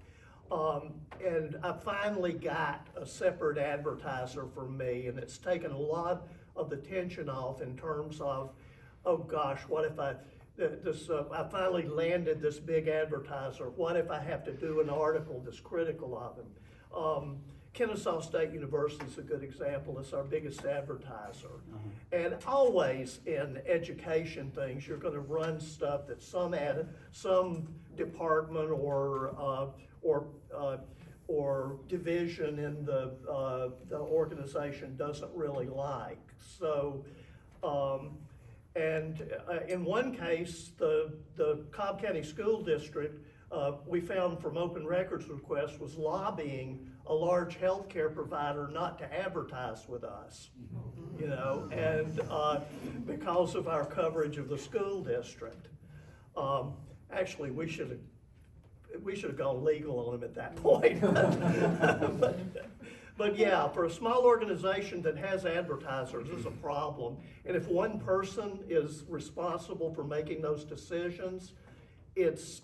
And I finally got a separate advertiser for me, and it's taken a lot of the tension off in terms of, oh gosh, what if I finally landed this big advertiser. What if I have to do an article that's critical of him? Kennesaw State University is a good example. It's our biggest advertiser. And always in education things, you're going to run stuff that some department or division in the organization doesn't really like. So, in one case, the Cobb County School District, we found from open records requests, was lobbying a large healthcare provider not to advertise with us, you know, and because of our coverage of the school district. Actually, we should have gone legal on them at that point. But yeah, for a small organization that has advertisers, it's a problem. And if one person is responsible for making those decisions, it's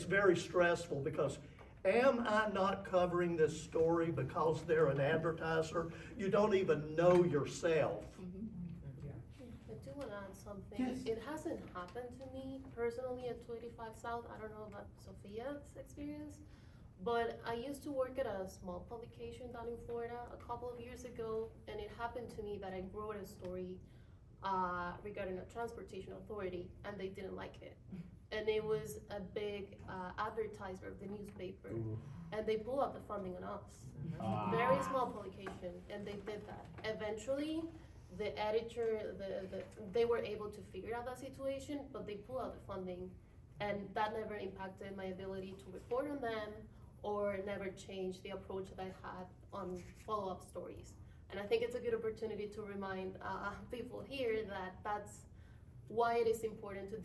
very stressful, because am I not covering this story because they're an advertiser? You don't even know yourself. I do want to add something. Yes. It hasn't happened to me personally at 285 South. I don't know about Sophia's experience, but I used to work at a small publication down in Florida a couple of years ago, and it happened to me that I wrote a story regarding a transportation authority, and they didn't like it. And it was a big advertiser of the newspaper, and they pulled out the funding on us. Very small publication, and they did that. Eventually, the editor, they were able to figure out that situation, but they pulled out the funding, and that never impacted my ability to report on them, or never changed the approach that I had on follow-up stories. And I think it's a good opportunity to remind people here that that's why it is important to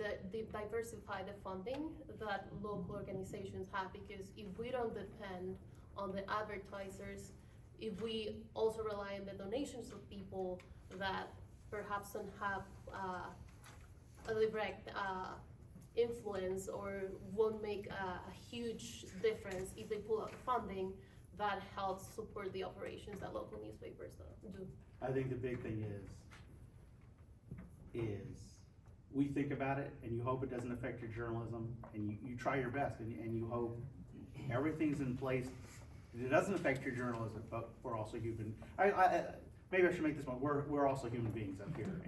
diversify the funding that local organizations have, because if we don't depend on the advertisers, if we also rely on the donations of people that perhaps don't have a direct influence or won't make a huge difference if they pull out funding, that helps support the operations that local newspapers do. I think the big thing is we think about it, and you hope it doesn't affect your journalism, and you try your best, and you hope, everything's in place. It doesn't affect your journalism, but we're also human. Maybe I should make this one, we're also human beings up here,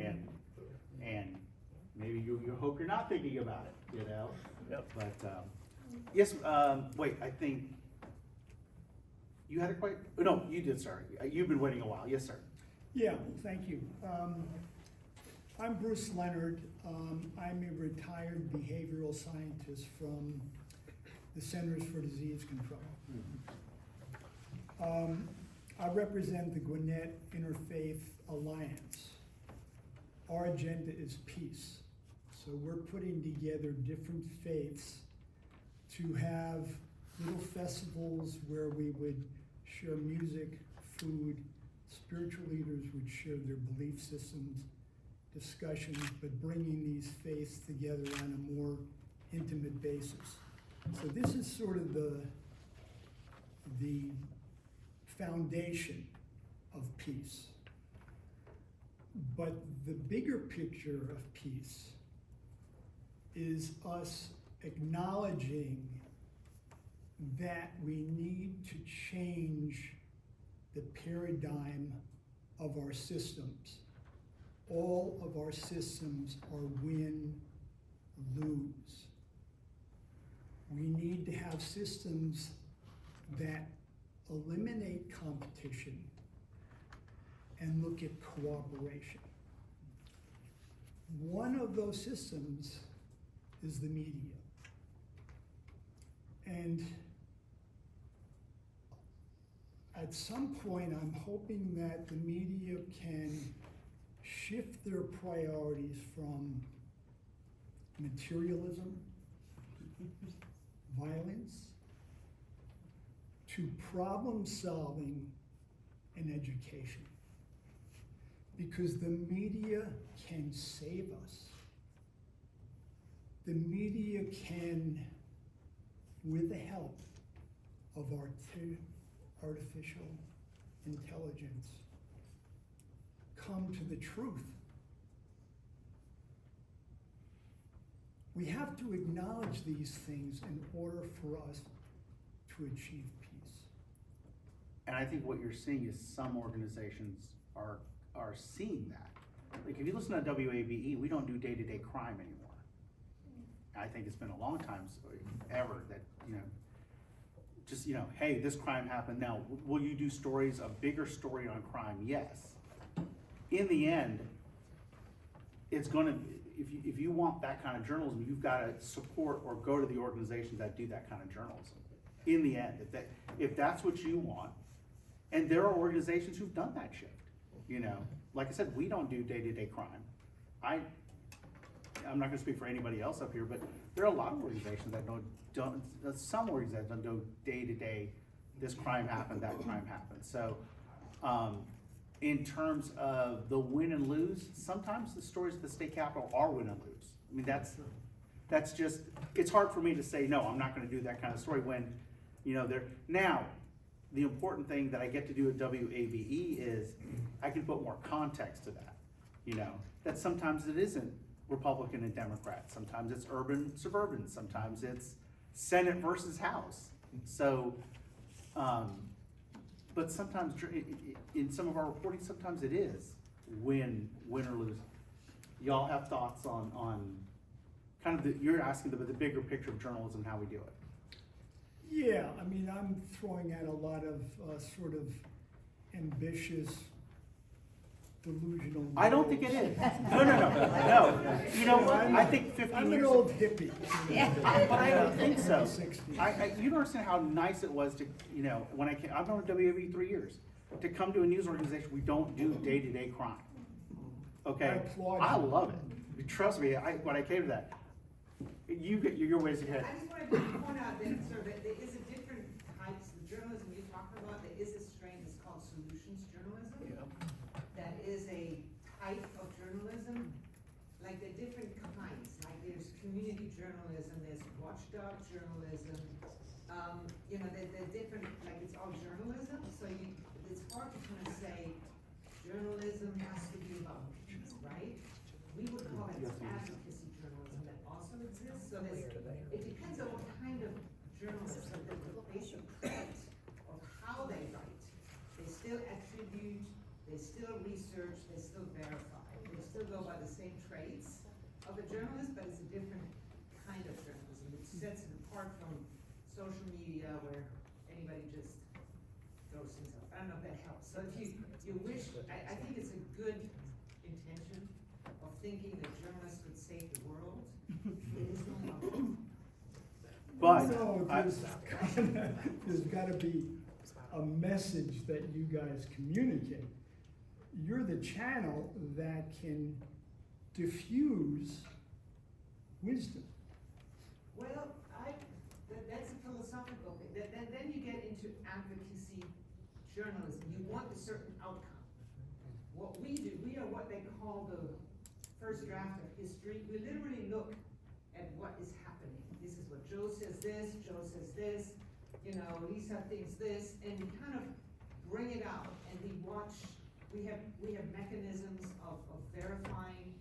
and maybe you hope you're not thinking about it, you know? Yep. But, yes, wait, I think, you had a quite, no, you did, sir. You've been waiting a while, yes, sir. Yeah, thank you. I'm Bruce Leonard. I'm a retired behavioral scientist from the Centers for Disease Control. I represent the Gwinnett Interfaith Alliance. Our agenda is peace. So we're putting together different faiths to have little festivals where we would share music, food, spiritual leaders would share their belief systems, discussions, but bringing these faiths together on a more intimate basis. So this is sort of the foundation of peace. But the bigger picture of peace is us acknowledging that we need to change the paradigm of our systems. All of our systems are win-lose. We need to have systems that eliminate competition and look at cooperation. One of those systems is the media. And at some point, I'm hoping that the media can shift their priorities from materialism, violence, to problem solving and education. Because the media can save us. The media can, with the help of artificial intelligence, come to the truth. We have to acknowledge these things in order for us to achieve peace. And I think what you're seeing is some organizations are seeing that. Like if you listen to WABE, we don't do day-to-day crime anymore. I think it's been a long time, ever, that, you know, just, you know, hey, this crime happened. Now, will you do stories, a bigger story on crime? Yes. In the end, it's gonna, if you want that kind of journalism, you've got to support or go to the organizations that do that kind of journalism. In the end, if that's what you want, and there are organizations who've done that shift, you know. Like I said, we don't do day-to-day crime. I'm not gonna speak for anybody else up here, but there are a lot of organizations that some organizations don't do day-to-day, this crime happened, that crime happened. So, in terms of the win and lose, sometimes the stories of the state capitol are win and lose. I mean, that's just, it's hard for me to say, no, I'm not gonna do that kind of story when, you know, now, the important thing that I get to do at WABE is I can put more context to that, you know, that sometimes it isn't Republican and Democrat, sometimes it's urban, suburban, sometimes it's Senate versus House. So, but sometimes in some of our reporting, sometimes it is win or lose. Y'all have thoughts on kind of you're asking the bigger picture of journalism, how we do it. Yeah, I mean, I'm throwing out a lot of sort of ambitious, delusional. I don't think it is. No. You know what? I think 15 I'm years. an old hippie. But I don't think so. 60s. You don't understand how nice it was to, you know, when I came, I've been with WABE 3 years, to come to a news organization, we don't do day-to-day crime. Okay? I applaud I you. love it. Trust me, when I came to that, you get your ways ahead. I just wanted to point out that, sir, that there is a different types of journalism you're talking about. There is a strain that's called solutions journalism. Yeah. That is a type of journalism. Like there are different kinds. Like there's community journalism, there's watchdog journalism. You know, they're different, like it's all journalism. So it's hard to kind of say journalism has to be about peace, right? We would call it advocacy journalism that also exists. So it depends on what kind of journalism. basic trait of how they write. They still attribute, they still research, they still verify. They still go by the same traits of a journalist, but it's a different kind of journalism. It sets it apart from social media where anybody just throws things up. I don't know if that helps. So if you wish, I think it's a good intention of thinking that journalists could save the world. It is no longer. But No, I- there's gotta be a message that you guys communicate. You're the channel that can diffuse wisdom. Well, that's a philosophical thing. Then you get into advocacy journalism. You want a certain outcome. What we do, we are what they call the first draft of history. We literally look at what is happening. This is what Joe says this, you know, Lisa thinks this, and we kind of bring it out and we watch. We have mechanisms of verifying.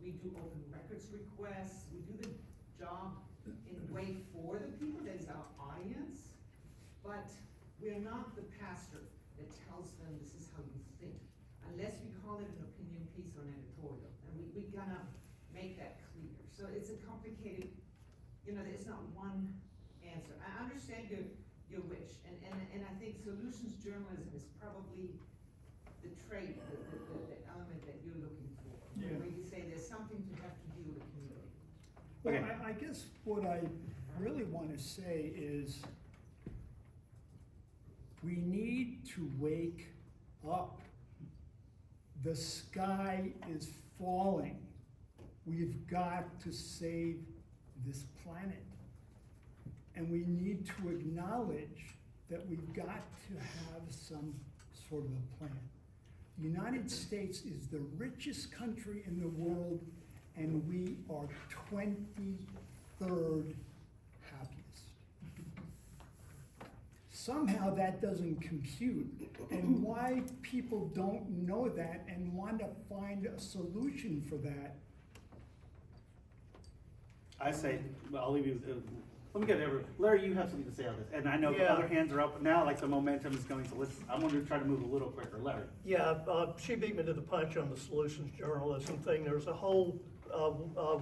We do open records requests. We do the job in a way for the people, that is our audience, but we're not the pastor that tells them this is how you think, unless we call it an opinion piece or an editorial, and we gotta make that clear. So it's a complicated, you know, there's not one answer. I understand your wish, and I think solutions journalism is probably the trait, the element that you're looking for. Yeah. Where you say there's something to have to do with the community. Well, Okay. I guess what I really want to say is we need to wake up. The sky is falling. We've got to save this planet. And we need to acknowledge that we've got to have some sort of a plan. The United States is the richest country in the world, and we are 23rd happiest. Somehow that doesn't compute, and why people don't know that and want to find a solution for that. I say, well, I'll leave you, let me get over, Larry, you have something to say on this, and I know the Yeah. other hands are up now, like the momentum is going, so I'm gonna try to move a little quicker. Larry? Yeah, she beat me to the punch on the solutions journalism thing. There's a whole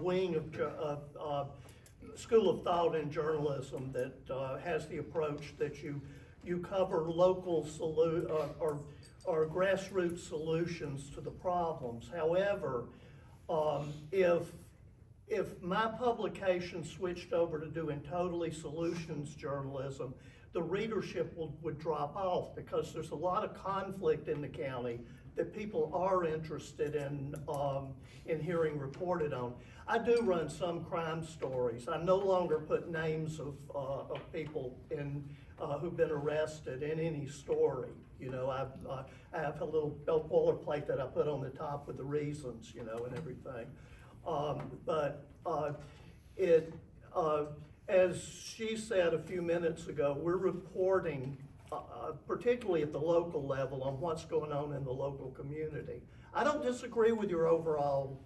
wing of school of thought in journalism that has the approach that you cover local or grassroots solutions to the problems. However, if my publication switched over to doing totally solutions journalism, the readership would drop off because there's a lot of conflict in the county that people are interested in hearing reported on. I do run some crime stories. I no longer put names of people in who've been arrested in any story. You know, I have a little boilerplate that I put on the top with the reasons, you know, and everything. As she said a few minutes ago, we're reporting, particularly at the local level, on what's going on in the local community. I don't disagree with your overall,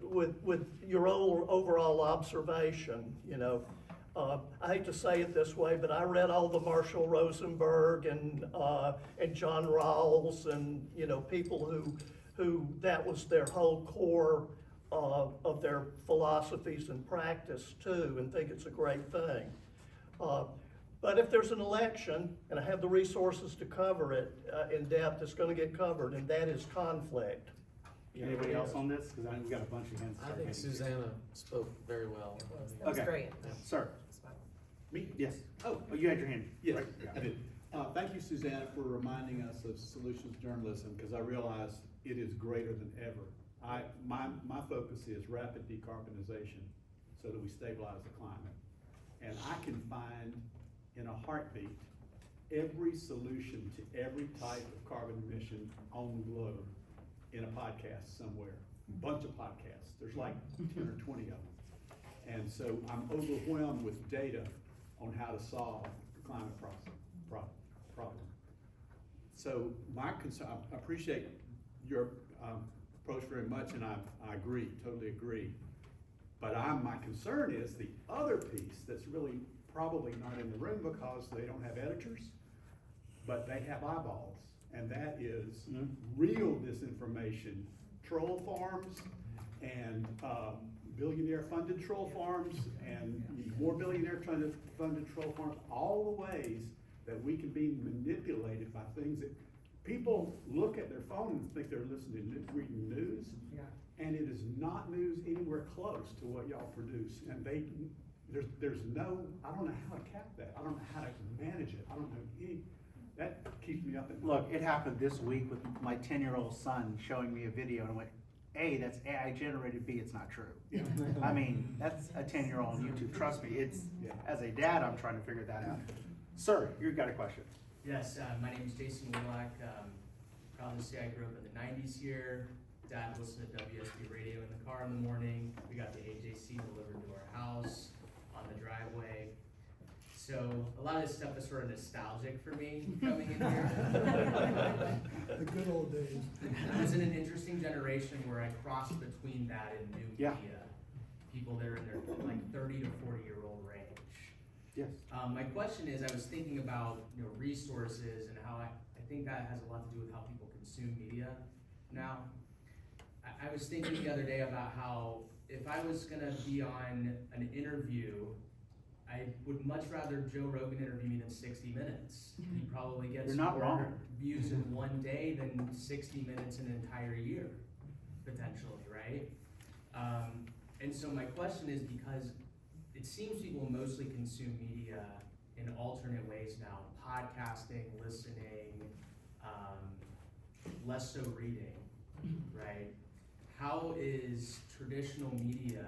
with your overall observation, you know. I hate to say it this way, but I read all the Marshall Rosenberg and John Rawls and, you know, people who that was their whole core of their philosophies and practice too, and think it's a great thing. But if there's an election, and I have the resources to cover it in depth, it's gonna get covered, and that is conflict. Anybody else on this? Because we've got a bunch of hands. I think Susanna spoke very well. That was Okay. great. Sir? That's fine. Me? Yes. Oh, you had your hand. Yes, Right. I did. Thank you, Susanna, for reminding us of solutions journalism, because I realize it is greater than ever. My focus is rapid decarbonization so that we stabilize the climate. And I can find in a heartbeat every solution to every type of carbon emission on the globe in a podcast somewhere. A bunch of podcasts. There's like 10 or 20 of them. And so I'm overwhelmed with data on how to solve the climate problem. So my concern, I appreciate your approach very much, and I agree, totally agree. But my concern is the other piece that's really probably not in the room because they don't have editors, but they have eyeballs, and that is real disinformation. Troll farms and billionaire-funded troll farms and more billionaire-funded troll farms, all the ways that we can be manipulated by things that people look at their phone and think they're listening to reading news, and it is not news anywhere close to what y'all produce. And there's no, I don't know how to cap that. I don't know how to manage it. I don't know that keeps me up at night. Look, it happened this week with my 10-year-old son showing me a video, and I went, A, that's AI generated, B, it's not true. Yeah. I mean, that's a 10-year-old on YouTube, trust me, as a dad, I'm trying to figure that out. Sir, you've got a question. Yes, my name is Jason Woolak. Proud to say I grew up in the 90s here. Dad listened to WSB radio in the car in the morning. We got the AJC delivered to our house on the driveway. So a lot of this stuff is sort of nostalgic for me coming in here. The good old days. I was in an interesting generation where I crossed between that and new media. People that are in their like 30 to 40-year-old range. Yes. My question is, I was thinking about resources and how I think that has a lot to do with how people consume media now. I was thinking the other day about how if I was gonna be on an interview, I would much rather Joe Rogan interview me than 60 Minutes. He probably gets more views in one day than 60 Minutes in an entire year, potentially, right? And so my question is, because it seems people mostly consume media in alternate ways now, podcasting, listening, less so reading, right? How is traditional media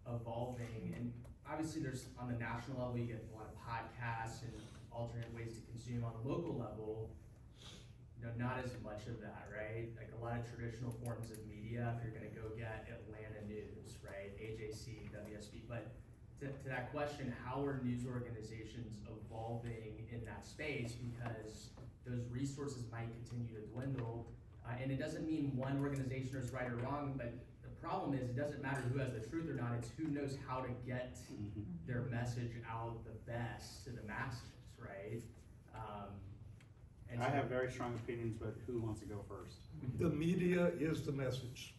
evolving? And obviously there's, on the national level, you get a lot of podcasts and alternate ways to consume. On the local level, not as much of that, right? Like a lot of traditional forms of media, if you're gonna go get Atlanta news, right? AJC, WSB, but to that question, how are news organizations evolving in that space? Because those resources might continue to dwindle. And it doesn't mean one organization is right or wrong, but the problem is it doesn't matter who has the truth or not, it's who knows how to get their message out the best to the masses, right? I have very strong opinions, but who wants to go first? The media is the message.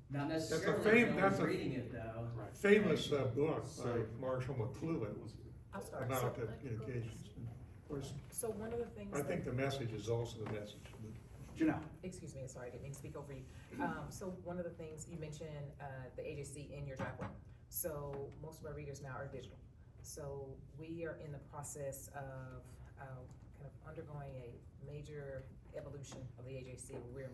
Not necessarily, no reading it though. Right. Famous book by Marshall McLuhan I'm sorry. about the communications. Of course, So one of the things I think the message is also the message. Janelle. Excuse me, sorry, I didn't mean to speak over you. So one of the things, you mentioned the AJC in your driveway. So most of our readers now are digital. So we are in the process of kind of undergoing a major evolution of the AJC. We're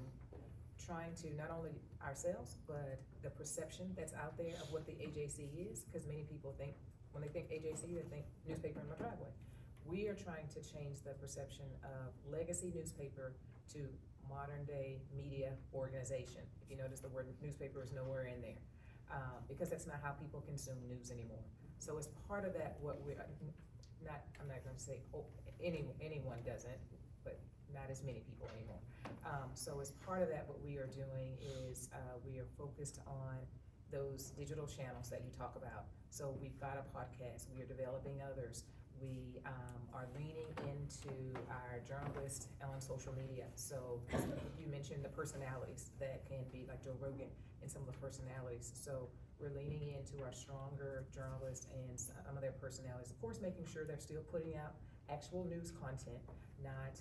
trying to not only ourselves, but the perception that's out there of what the AJC is, because many people think, when they think AJC, they think newspaper in my driveway. We are trying to change the perception of legacy newspaper to modern day media organization. If you notice, the word newspaper is nowhere in there, because that's not how people consume news anymore. So as part of that, what we're I'm not going to say anyone doesn't, but not as many people anymore. So as part of that, what we are doing is we are focused on those digital channels that you talk about. So we've got a podcast, we are developing others. We are leaning into our journalists on social media. So you mentioned the personalities that can be like Joe Rogan and some of the personalities. So we're leaning into our stronger journalists and some of their personalities. Of course, making sure they're still putting out actual news content, not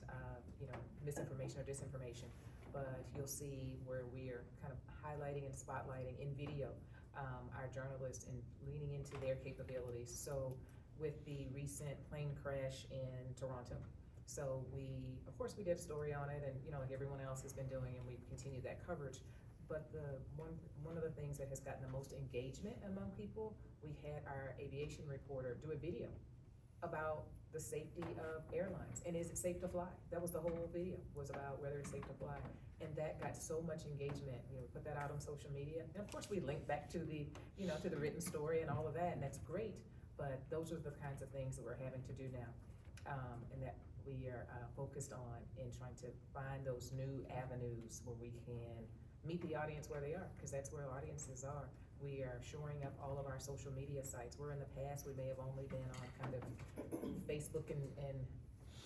misinformation or disinformation. But you'll see where we are kind of highlighting and spotlighting in video our journalists and leaning into their capabilities. So with the recent plane crash in Toronto. So of course we did a story on it, and like everyone else has been doing, and we've continued that coverage. But one of the things that has gotten the most engagement among people, we had our aviation reporter do a video about the safety of airlines, and is it safe to fly? That was the whole video, was about whether it's safe to fly. And that got so much engagement, we put that out on social media. And of course we link back to the, to the written story and all of that, and that's great. But those are the kinds of things that we're having to do now, and that we are focused on in trying to find those new avenues where we can meet the audience where they are, because that's where audiences are. We are shoring up all of our social media sites. Where in the past, we may have only been on kind of Facebook and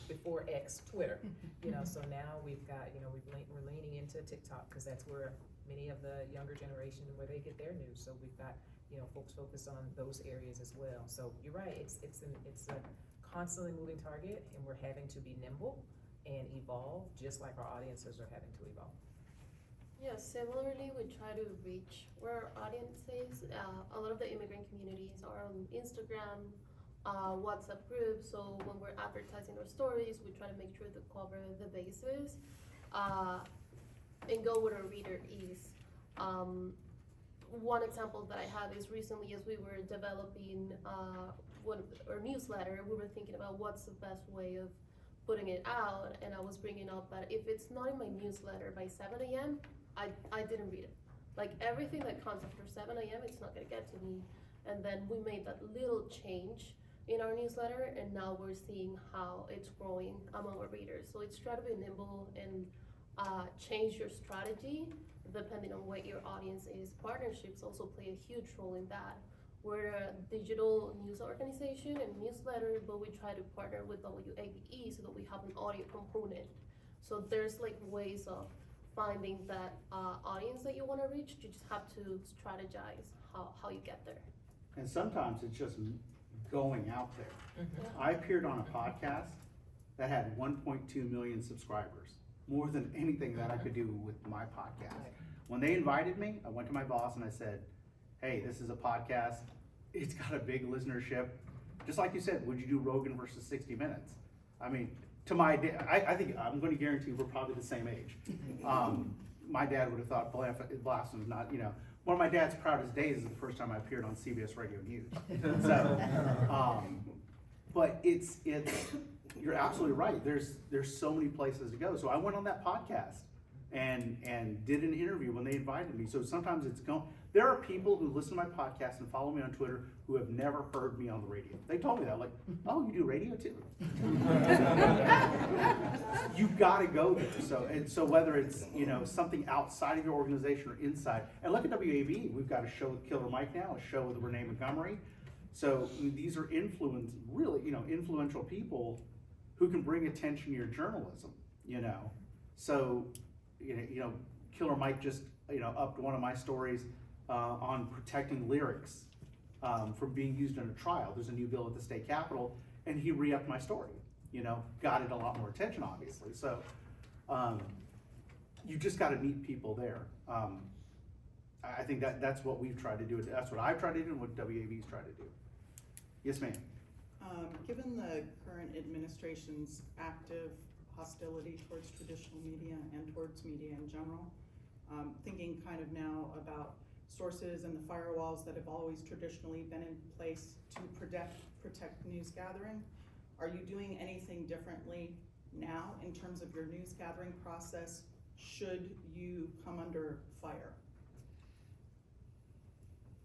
before X, Twitter. You know, so now we've got, you know, we're leaning into TikTok, because that's where many of the younger generation, where they get their news. So we've got, you know, folks focus on those areas as well. So you're right, it's a constantly moving target, and we're having to be nimble and evolve, just like our audiences are having to evolve. Yeah, similarly, we try to reach where our audience is. A lot of the immigrant communities are on Instagram, WhatsApp groups, so when we're advertising our stories, we try to make sure to cover the bases and go where our reader is. One example that I have is recently, as we were developing our newsletter, we were thinking about what's the best way of putting it out, and I was bringing up that if it's not in my newsletter by 7 a.m., I didn't read it. Like, everything that comes after 7 a.m., it's not gonna get to me. And then we made that little change in our newsletter, and now we're seeing how it's growing among our readers. So it's try to be nimble and change your strategy depending on what your audience is. Partnerships also play a huge role in that. We're a digital news organization and newsletter, but we try to partner with WABE so that we have an audio component. So there's like ways of finding that audience that you want to reach. You just have to strategize how you get there. And sometimes it's just going out there. Mm-hmm. I appeared on a podcast that had 1.2 million subscribers, more than anything that I could do with my podcast. When they invited me, I went to my boss and I said, hey, this is a podcast. It's got a big listenership. Just like you said, would you do Rogan versus 60 Minutes? I mean, to my dad, I think I'm going to guarantee we're probably the same age. My dad would have thought blasphemy is not, you know, one of my dad's proudest days is the first time I appeared on CBS Radio News. So, but it's, you're absolutely right. There's so many places to go. So I went on that podcast and did an interview when they invited me. So sometimes there are people who listen to my podcast and follow me on Twitter who have never heard me on the radio. They told me that, like, oh, you do radio too? You gotta go there. So whether it's, you know, something outside of your organization or inside, and look at WAB, we've got a show with Killer Mike now, a show with Renee Montgomery. So these are really, you know, influential people who can bring attention to your journalism, you know. So, you know, Killer Mike just, you know, upped one of my stories on protecting lyrics from being used in a trial. There's a new bill at the state capitol, and he re-upped my story, you know, got it a lot more attention, obviously. So you just got to meet people there. I think that's what we've tried to do. That's what I've tried to do and what WAB's tried to do. Yes, ma'am. Given the current administration's active hostility towards traditional media and towards media in general, thinking kind of now about sources and the firewalls that have always traditionally been in place to protect news gathering, are you doing anything differently now in terms of your news gathering process should you come under fire?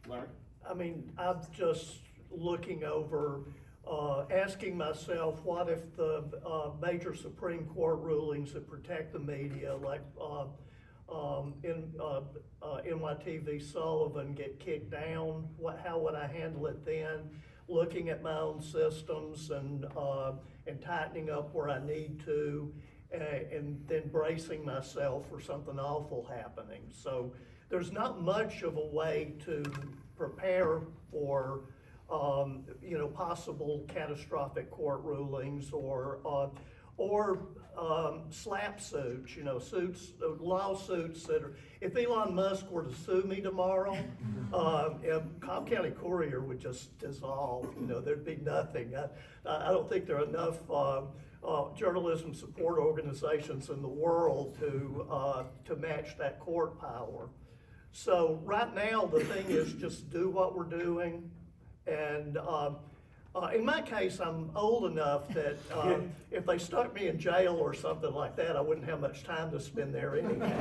Larry? I mean, I'm just looking over, asking myself, what if the major Supreme Court rulings that protect the media, like NYTV Sullivan, get kicked down? How would I handle it then? Looking at my own systems and tightening up where I need to, and then bracing myself for something awful happening. So there's not much of a way to prepare for you know, possible catastrophic court rulings or slap suits, you know, lawsuits that are, if Elon Musk were to sue me tomorrow, Cobb County Courier would just dissolve, you know, there'd be nothing. I don't think there are enough journalism support organizations in the world to match that court power. So right now, the thing is just do what we're doing. And in my case, I'm old enough that if they stuck me in jail or something like that, I wouldn't have much time to spend there anyway.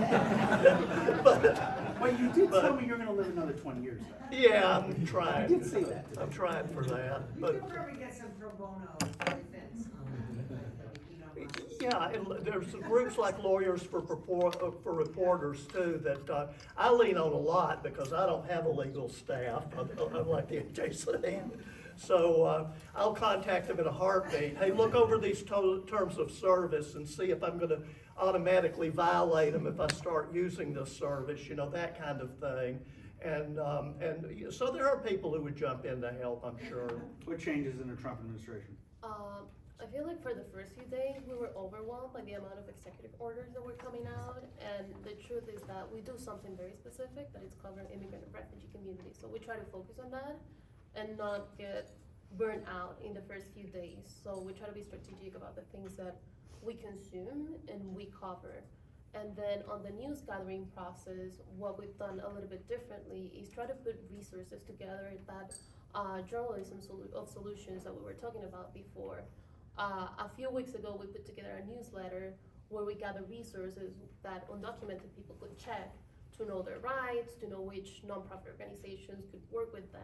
But you did tell me you're going to live another 20 years, though. Yeah, I'm trying. You did say that. I'm trying for that. You But could probably get some pro bono defense. Yeah, and there's groups like Lawyers for Reporters too that I lean on a lot because I don't have a legal staff, unlike the AJC. So I'll contact them in a heartbeat. Hey, look over these terms of service and see if I'm going to automatically violate them if I start using this service, you know, that kind of thing. And so there are people who would jump in to help, I'm sure. What changes in the Trump administration? I feel like for the first few days, we were overwhelmed by the amount of executive orders that were coming out, and the truth is that we do something very specific, that it's covering immigrant and refugee communities. So we try to focus on that and not get burnt out in the first few days. So we try to be strategic about the things that we consume and we cover. And then on the news gathering process, what we've done a little bit differently is try to put resources together that journalism of solutions that we were talking about before. A few weeks ago, we put together a newsletter where we gather resources that undocumented people could check to know their rights, to know which nonprofit organizations could work with them.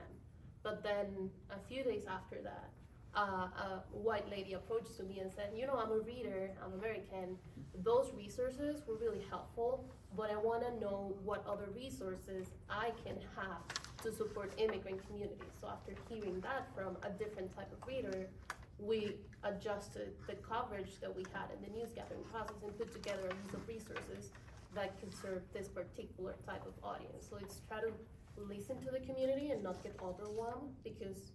But then a few days after that, a white lady approached to me and said, you know, I'm a reader, I'm American. Those resources were really helpful, but I want to know what other resources I can have to support immigrant communities. So after hearing that from a different type of reader, we adjusted the coverage that we had in the news gathering process and put together a list of resources that could serve this particular type of audience. So it's try to listen to the community and not get overwhelmed, because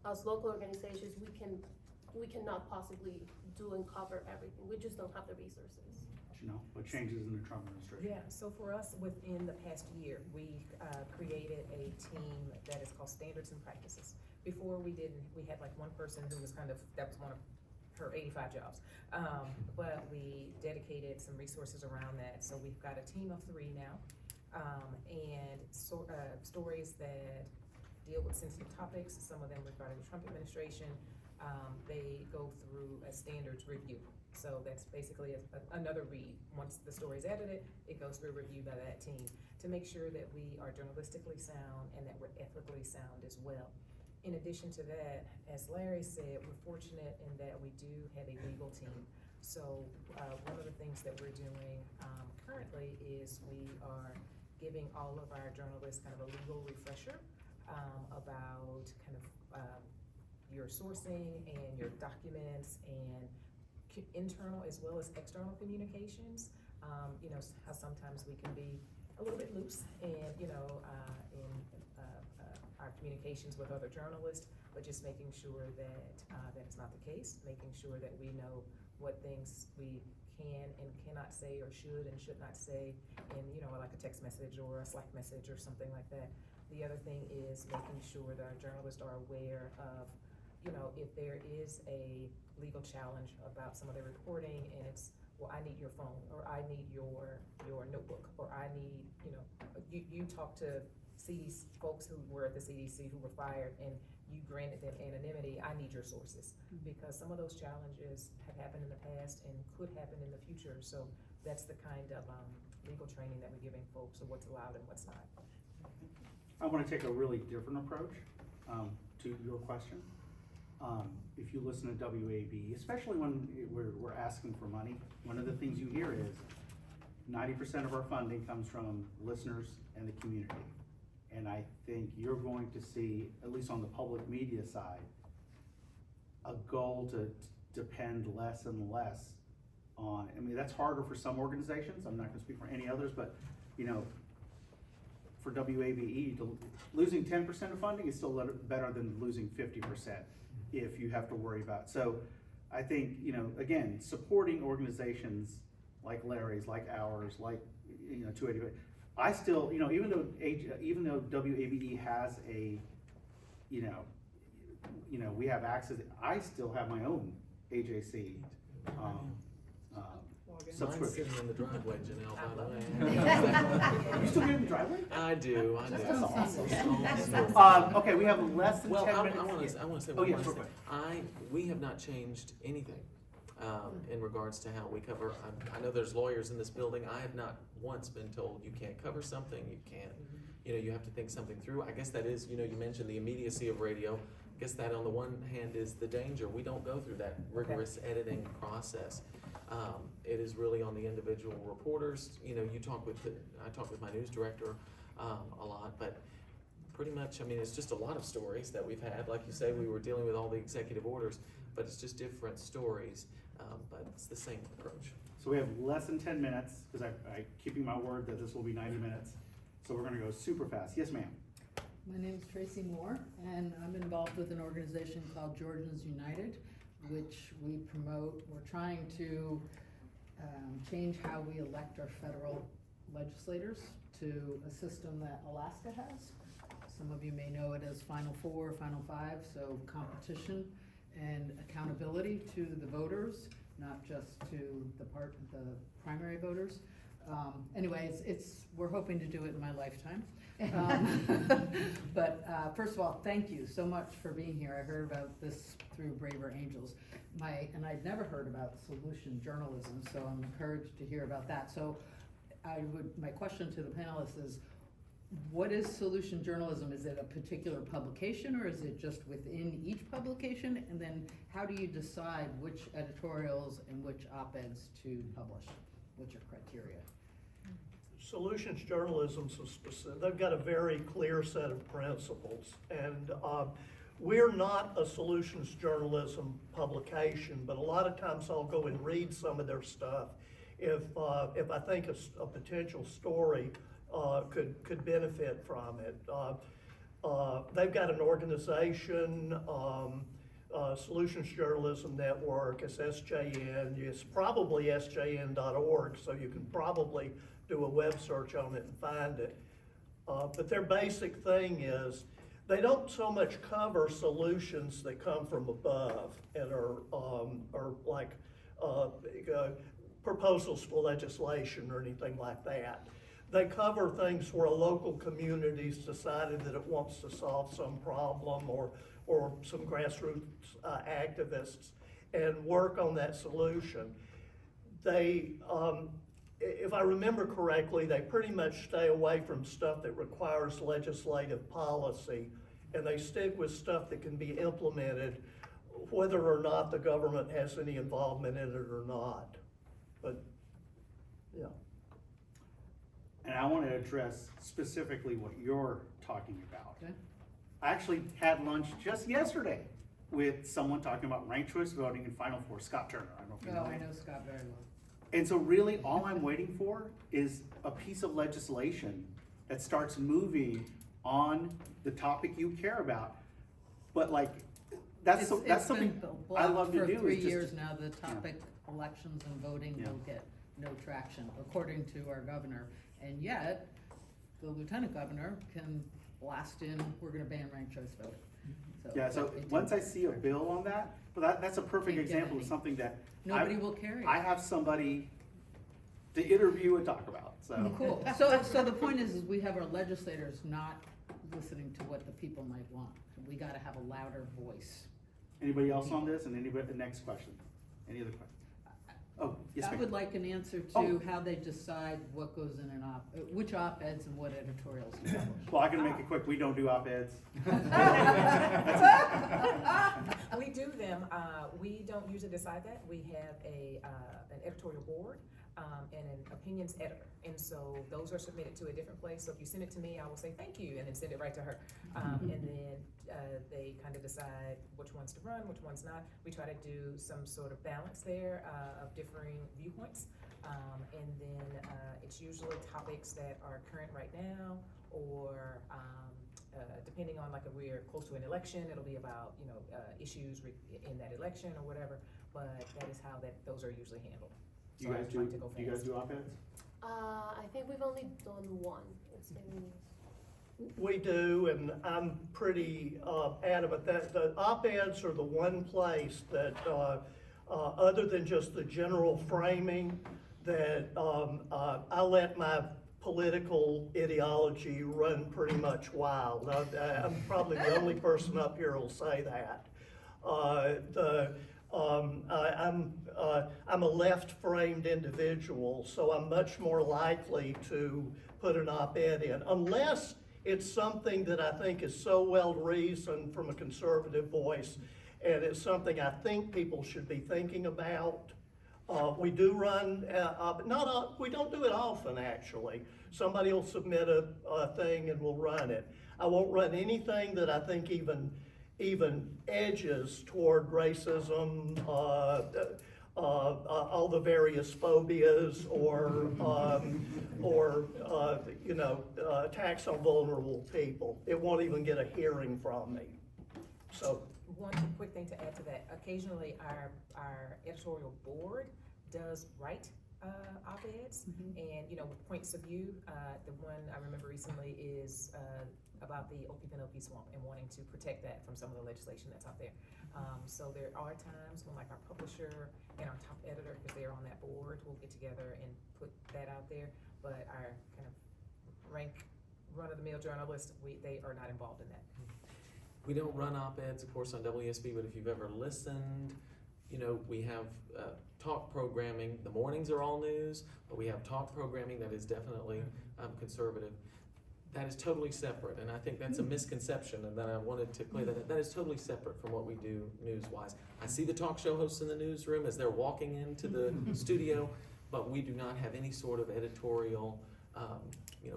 as local organizations, we cannot possibly do and cover everything. We just don't have the resources. You know, what changes in the Trump administration? Yeah, so for us, within the past year, we created a team that is called Standards and Practices. Before we had like one person who was that was one of her 85 jobs. But we dedicated some resources around that. So we've got a team of 3 now. Stories that deal with sensitive topics, some of them regarding the Trump administration, they go through a standards review. So that's basically another read. Once the story is edited, it goes through a review by that team to make sure that we are journalistically sound and that we're ethically sound as well. In addition to that, as Larry said, we're fortunate in that we do have a legal team. So one of the things that we're doing currently is we are giving all of our journalists kind of a legal refresher about kind of your sourcing and your documents and internal as well as external communications. You know, how sometimes we can be a little bit loose and, you know, in our communications with other journalists, but just making sure that that's not the case, making sure that we know what things we can and cannot say or should and should not say in, you know, like a text message or a Slack message or something like that. The other thing is making sure that our journalists are aware of, you know, if there is a legal challenge about some of the reporting and it's, well, I need your phone, or I need your notebook, or I need, you know, you talk to CDC folks who were at the CDC who were fired and you granted them anonymity, I need your sources. Because some of those challenges have happened in the past and could happen in the future. So that's the kind of legal training that we're giving folks of what's allowed and what's not. I want to take a really different approach to your question. If you listen to WAB, especially when we're asking for money, one of the things you hear is 90% of our funding comes from listeners and the community. And I think you're going to see, at least on the public media side, a goal to depend less and less on, I mean, that's harder for some organizations. I'm not gonna speak for any others, but, you know, for WABE, losing 10% of funding is still better than losing 50% if you have to worry about. So I think, you know, again, supporting organizations like Larry's, like ours, like, you know, 285, I still, you know, even though WABE has a, you know, we have access, I still have my own AJC Mine's subscription. sitting in the driveway, Janelle, by the way. You still get in the driveway? I do. That's awesome. Okay, we have less than 10 minutes. I want to say Oh, one yes, last real thing. quick. We have not changed anything in regards to how we cover. I know there's lawyers in this building. I have not once been told you can't cover something, you can't, you know, you have to think something through. I guess that is, you know, you mentioned the immediacy of radio. I guess that on the one hand is the danger. We don't go through that rigorous editing process. It is really on the individual reporters. You know, I talk with my news director a lot, but pretty much, I mean, it's just a lot of stories that we've had. Like you say, we were dealing with all the executive orders, but it's just different stories, but it's the same approach. So we have less than 10 minutes, because I'm keeping my word that this will be 90 minutes. So we're gonna go super fast. Yes, ma'am. My name is Tracy Moore, and I'm involved with an organization called Georgians United, which we promote. We're trying to change how we elect our federal legislators to a system that Alaska has. Some of you may know it as Final Four, Final Five, so competition and accountability to the voters, not just to the primary voters. Anyway, we're hoping to do it in my lifetime. But first of all, thank you so much for being here. I heard about this through Braver Angels. And I'd never heard about solution journalism, so I'm encouraged to hear about that. So my question to the panelists is, what is solution journalism? Is it a particular publication, or is it just within each publication? And then how do you decide which editorials and which op-eds to publish? What's your criteria? Solutions journalism, they've got a very clear set of principles, and we're not a solutions journalism publication, but a lot of times I'll go and read some of their stuff if I think a potential story could benefit from it. They've got an organization, Solutions Journalism Network. It's SJN. It's probably sjn.org, so you can probably do a web search on it and find it. But their basic thing is they don't so much cover solutions that come from above and are like proposals for legislation or anything like that. They cover things where a local community's decided that it wants to solve some problem, or some grassroots activists, and work on that solution. They, if I remember correctly, they pretty much stay away from stuff that requires legislative policy, and they stick with stuff that can be implemented whether or not the government has any involvement in it or not. But, yeah. And I want to address specifically what you're talking about. Okay. I actually had lunch just yesterday with someone talking about ranked choice voting in Final Four, Scott Turner. I don't know if you know I him. know Scott very well. And so really all I'm waiting for is a piece of legislation that starts moving on the topic you care about. But like, that's something I love to do. For 3 is just, years now, the topic elections and voting will get no traction, according to our governor. And yet, the lieutenant governor can blast in, we're gonna ban ranked choice voting. So once I see a bill on that, but that's a perfect example of something that nobody will carry. I have somebody to interview and talk about, so. Cool. So the point is we have our legislators not listening to what the people might want. We gotta have a louder voice. Anybody else on this? And anybody, the next question? Any other questions? Oh, yes, I ma'am. would like an answer to how they decide what goes in an which op-eds and what editorials you publish. Well, I can make it quick. We don't do op-eds. We do them. We don't usually decide that. We have an editorial board and an opinions editor. And so those are submitted to a different place. So if you send it to me, I will say thank you and then send it right to her. And then they kind of decide which ones to run, which ones not. We try to do some sort of balance there of differing viewpoints. And then it's usually topics that are current right now, or depending on, like, if we're close to an election, it'll be about, issues in that election or whatever. But that is how those are usually handled. Do you guys do op-eds? I think we've only done one. It's been. We do, and I'm pretty adamant that the op-eds are the one place that, other than just the general framing, that I let my political ideology run pretty much wild. I'm probably the only person up here who'll say that. I'm a left-framed individual, so I'm much more likely to put an op-ed in, unless it's something that I think is so well-reasoned from a conservative voice, and it's something I think people should be thinking about. We do run, but we don't do it often, actually. Somebody will submit a thing and we'll run it. I won't run anything that I think even edges toward racism, all the various phobias or attacks on vulnerable people. It won't even get a hearing from me. So. One quick thing to add to that, occasionally our editorial board does write op-eds, and with points of view. The one I remember recently is about the Okefenokee swamp and wanting to protect that from some of the legislation that's out there. So there are times when, like, our publisher and our top editor, because they're on that board, will get together and put that out there. But our kind of run-of-the-mill journalists, they are not involved in that. We don't run op-eds, of course, on WSB, but if you've ever listened, we have talk programming. The mornings are all news, but we have talk programming that is definitely conservative. That is totally separate, and I think that's a misconception, and that I wanted to clear that is totally separate from what we do news-wise. I see the talk show hosts in the newsroom as they're walking into the studio, but we do not have any sort of editorial,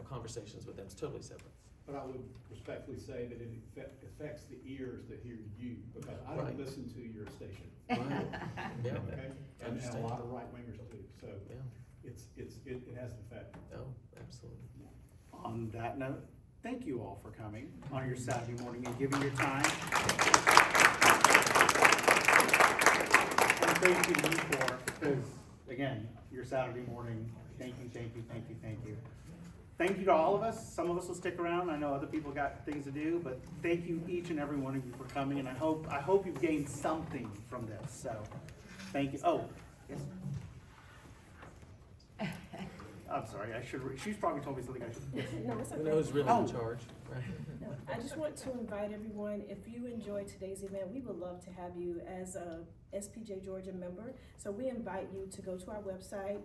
conversations with them. It's totally separate. But I would respectfully say that it affects the ears that hear you, because I don't listen to your station. Right. Yeah. Okay? And a lot of right-wingers do, so it has an effect. Oh, absolutely. On that note, thank you all for coming on your Saturday morning and giving your time. And thank you to you for, because again, your Saturday morning, thank you, thank you, thank you, thank you. Thank you to all of us. Some of us will stick around. I know other people got things to do, but thank you each and every one of you for coming, and I hope you've gained something from this. So, thank you. Oh, yes. I'm sorry. She's probably told me something I should. Yes. No, it's okay. Who knows really in charge? Right. No, I just want to invite everyone, if you enjoyed today's event, we would love to have you as a SPJ Georgia member. So we invite you to go to our website,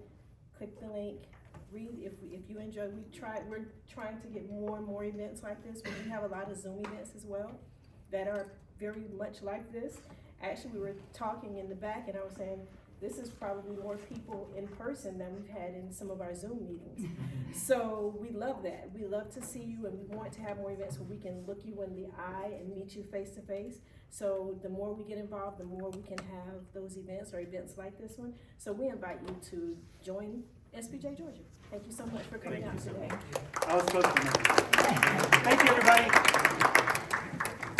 click the link, read. If you enjoy, we're trying to get more and more events like this, but we have a lot of Zoom events as well that are very much like this. Actually, we were talking in the back, and I was saying, this is probably more people in person than we've had in some of our Zoom meetings. So we love that. We love to see you, and we want to have more events where we can look you in the eye and meet you face to face. So the more we get involved, the more we can have those events or events like this one. So we invite you to join SPJ Georgia. Thank you so much for coming out today. I was supposed to. Thank you, everybody.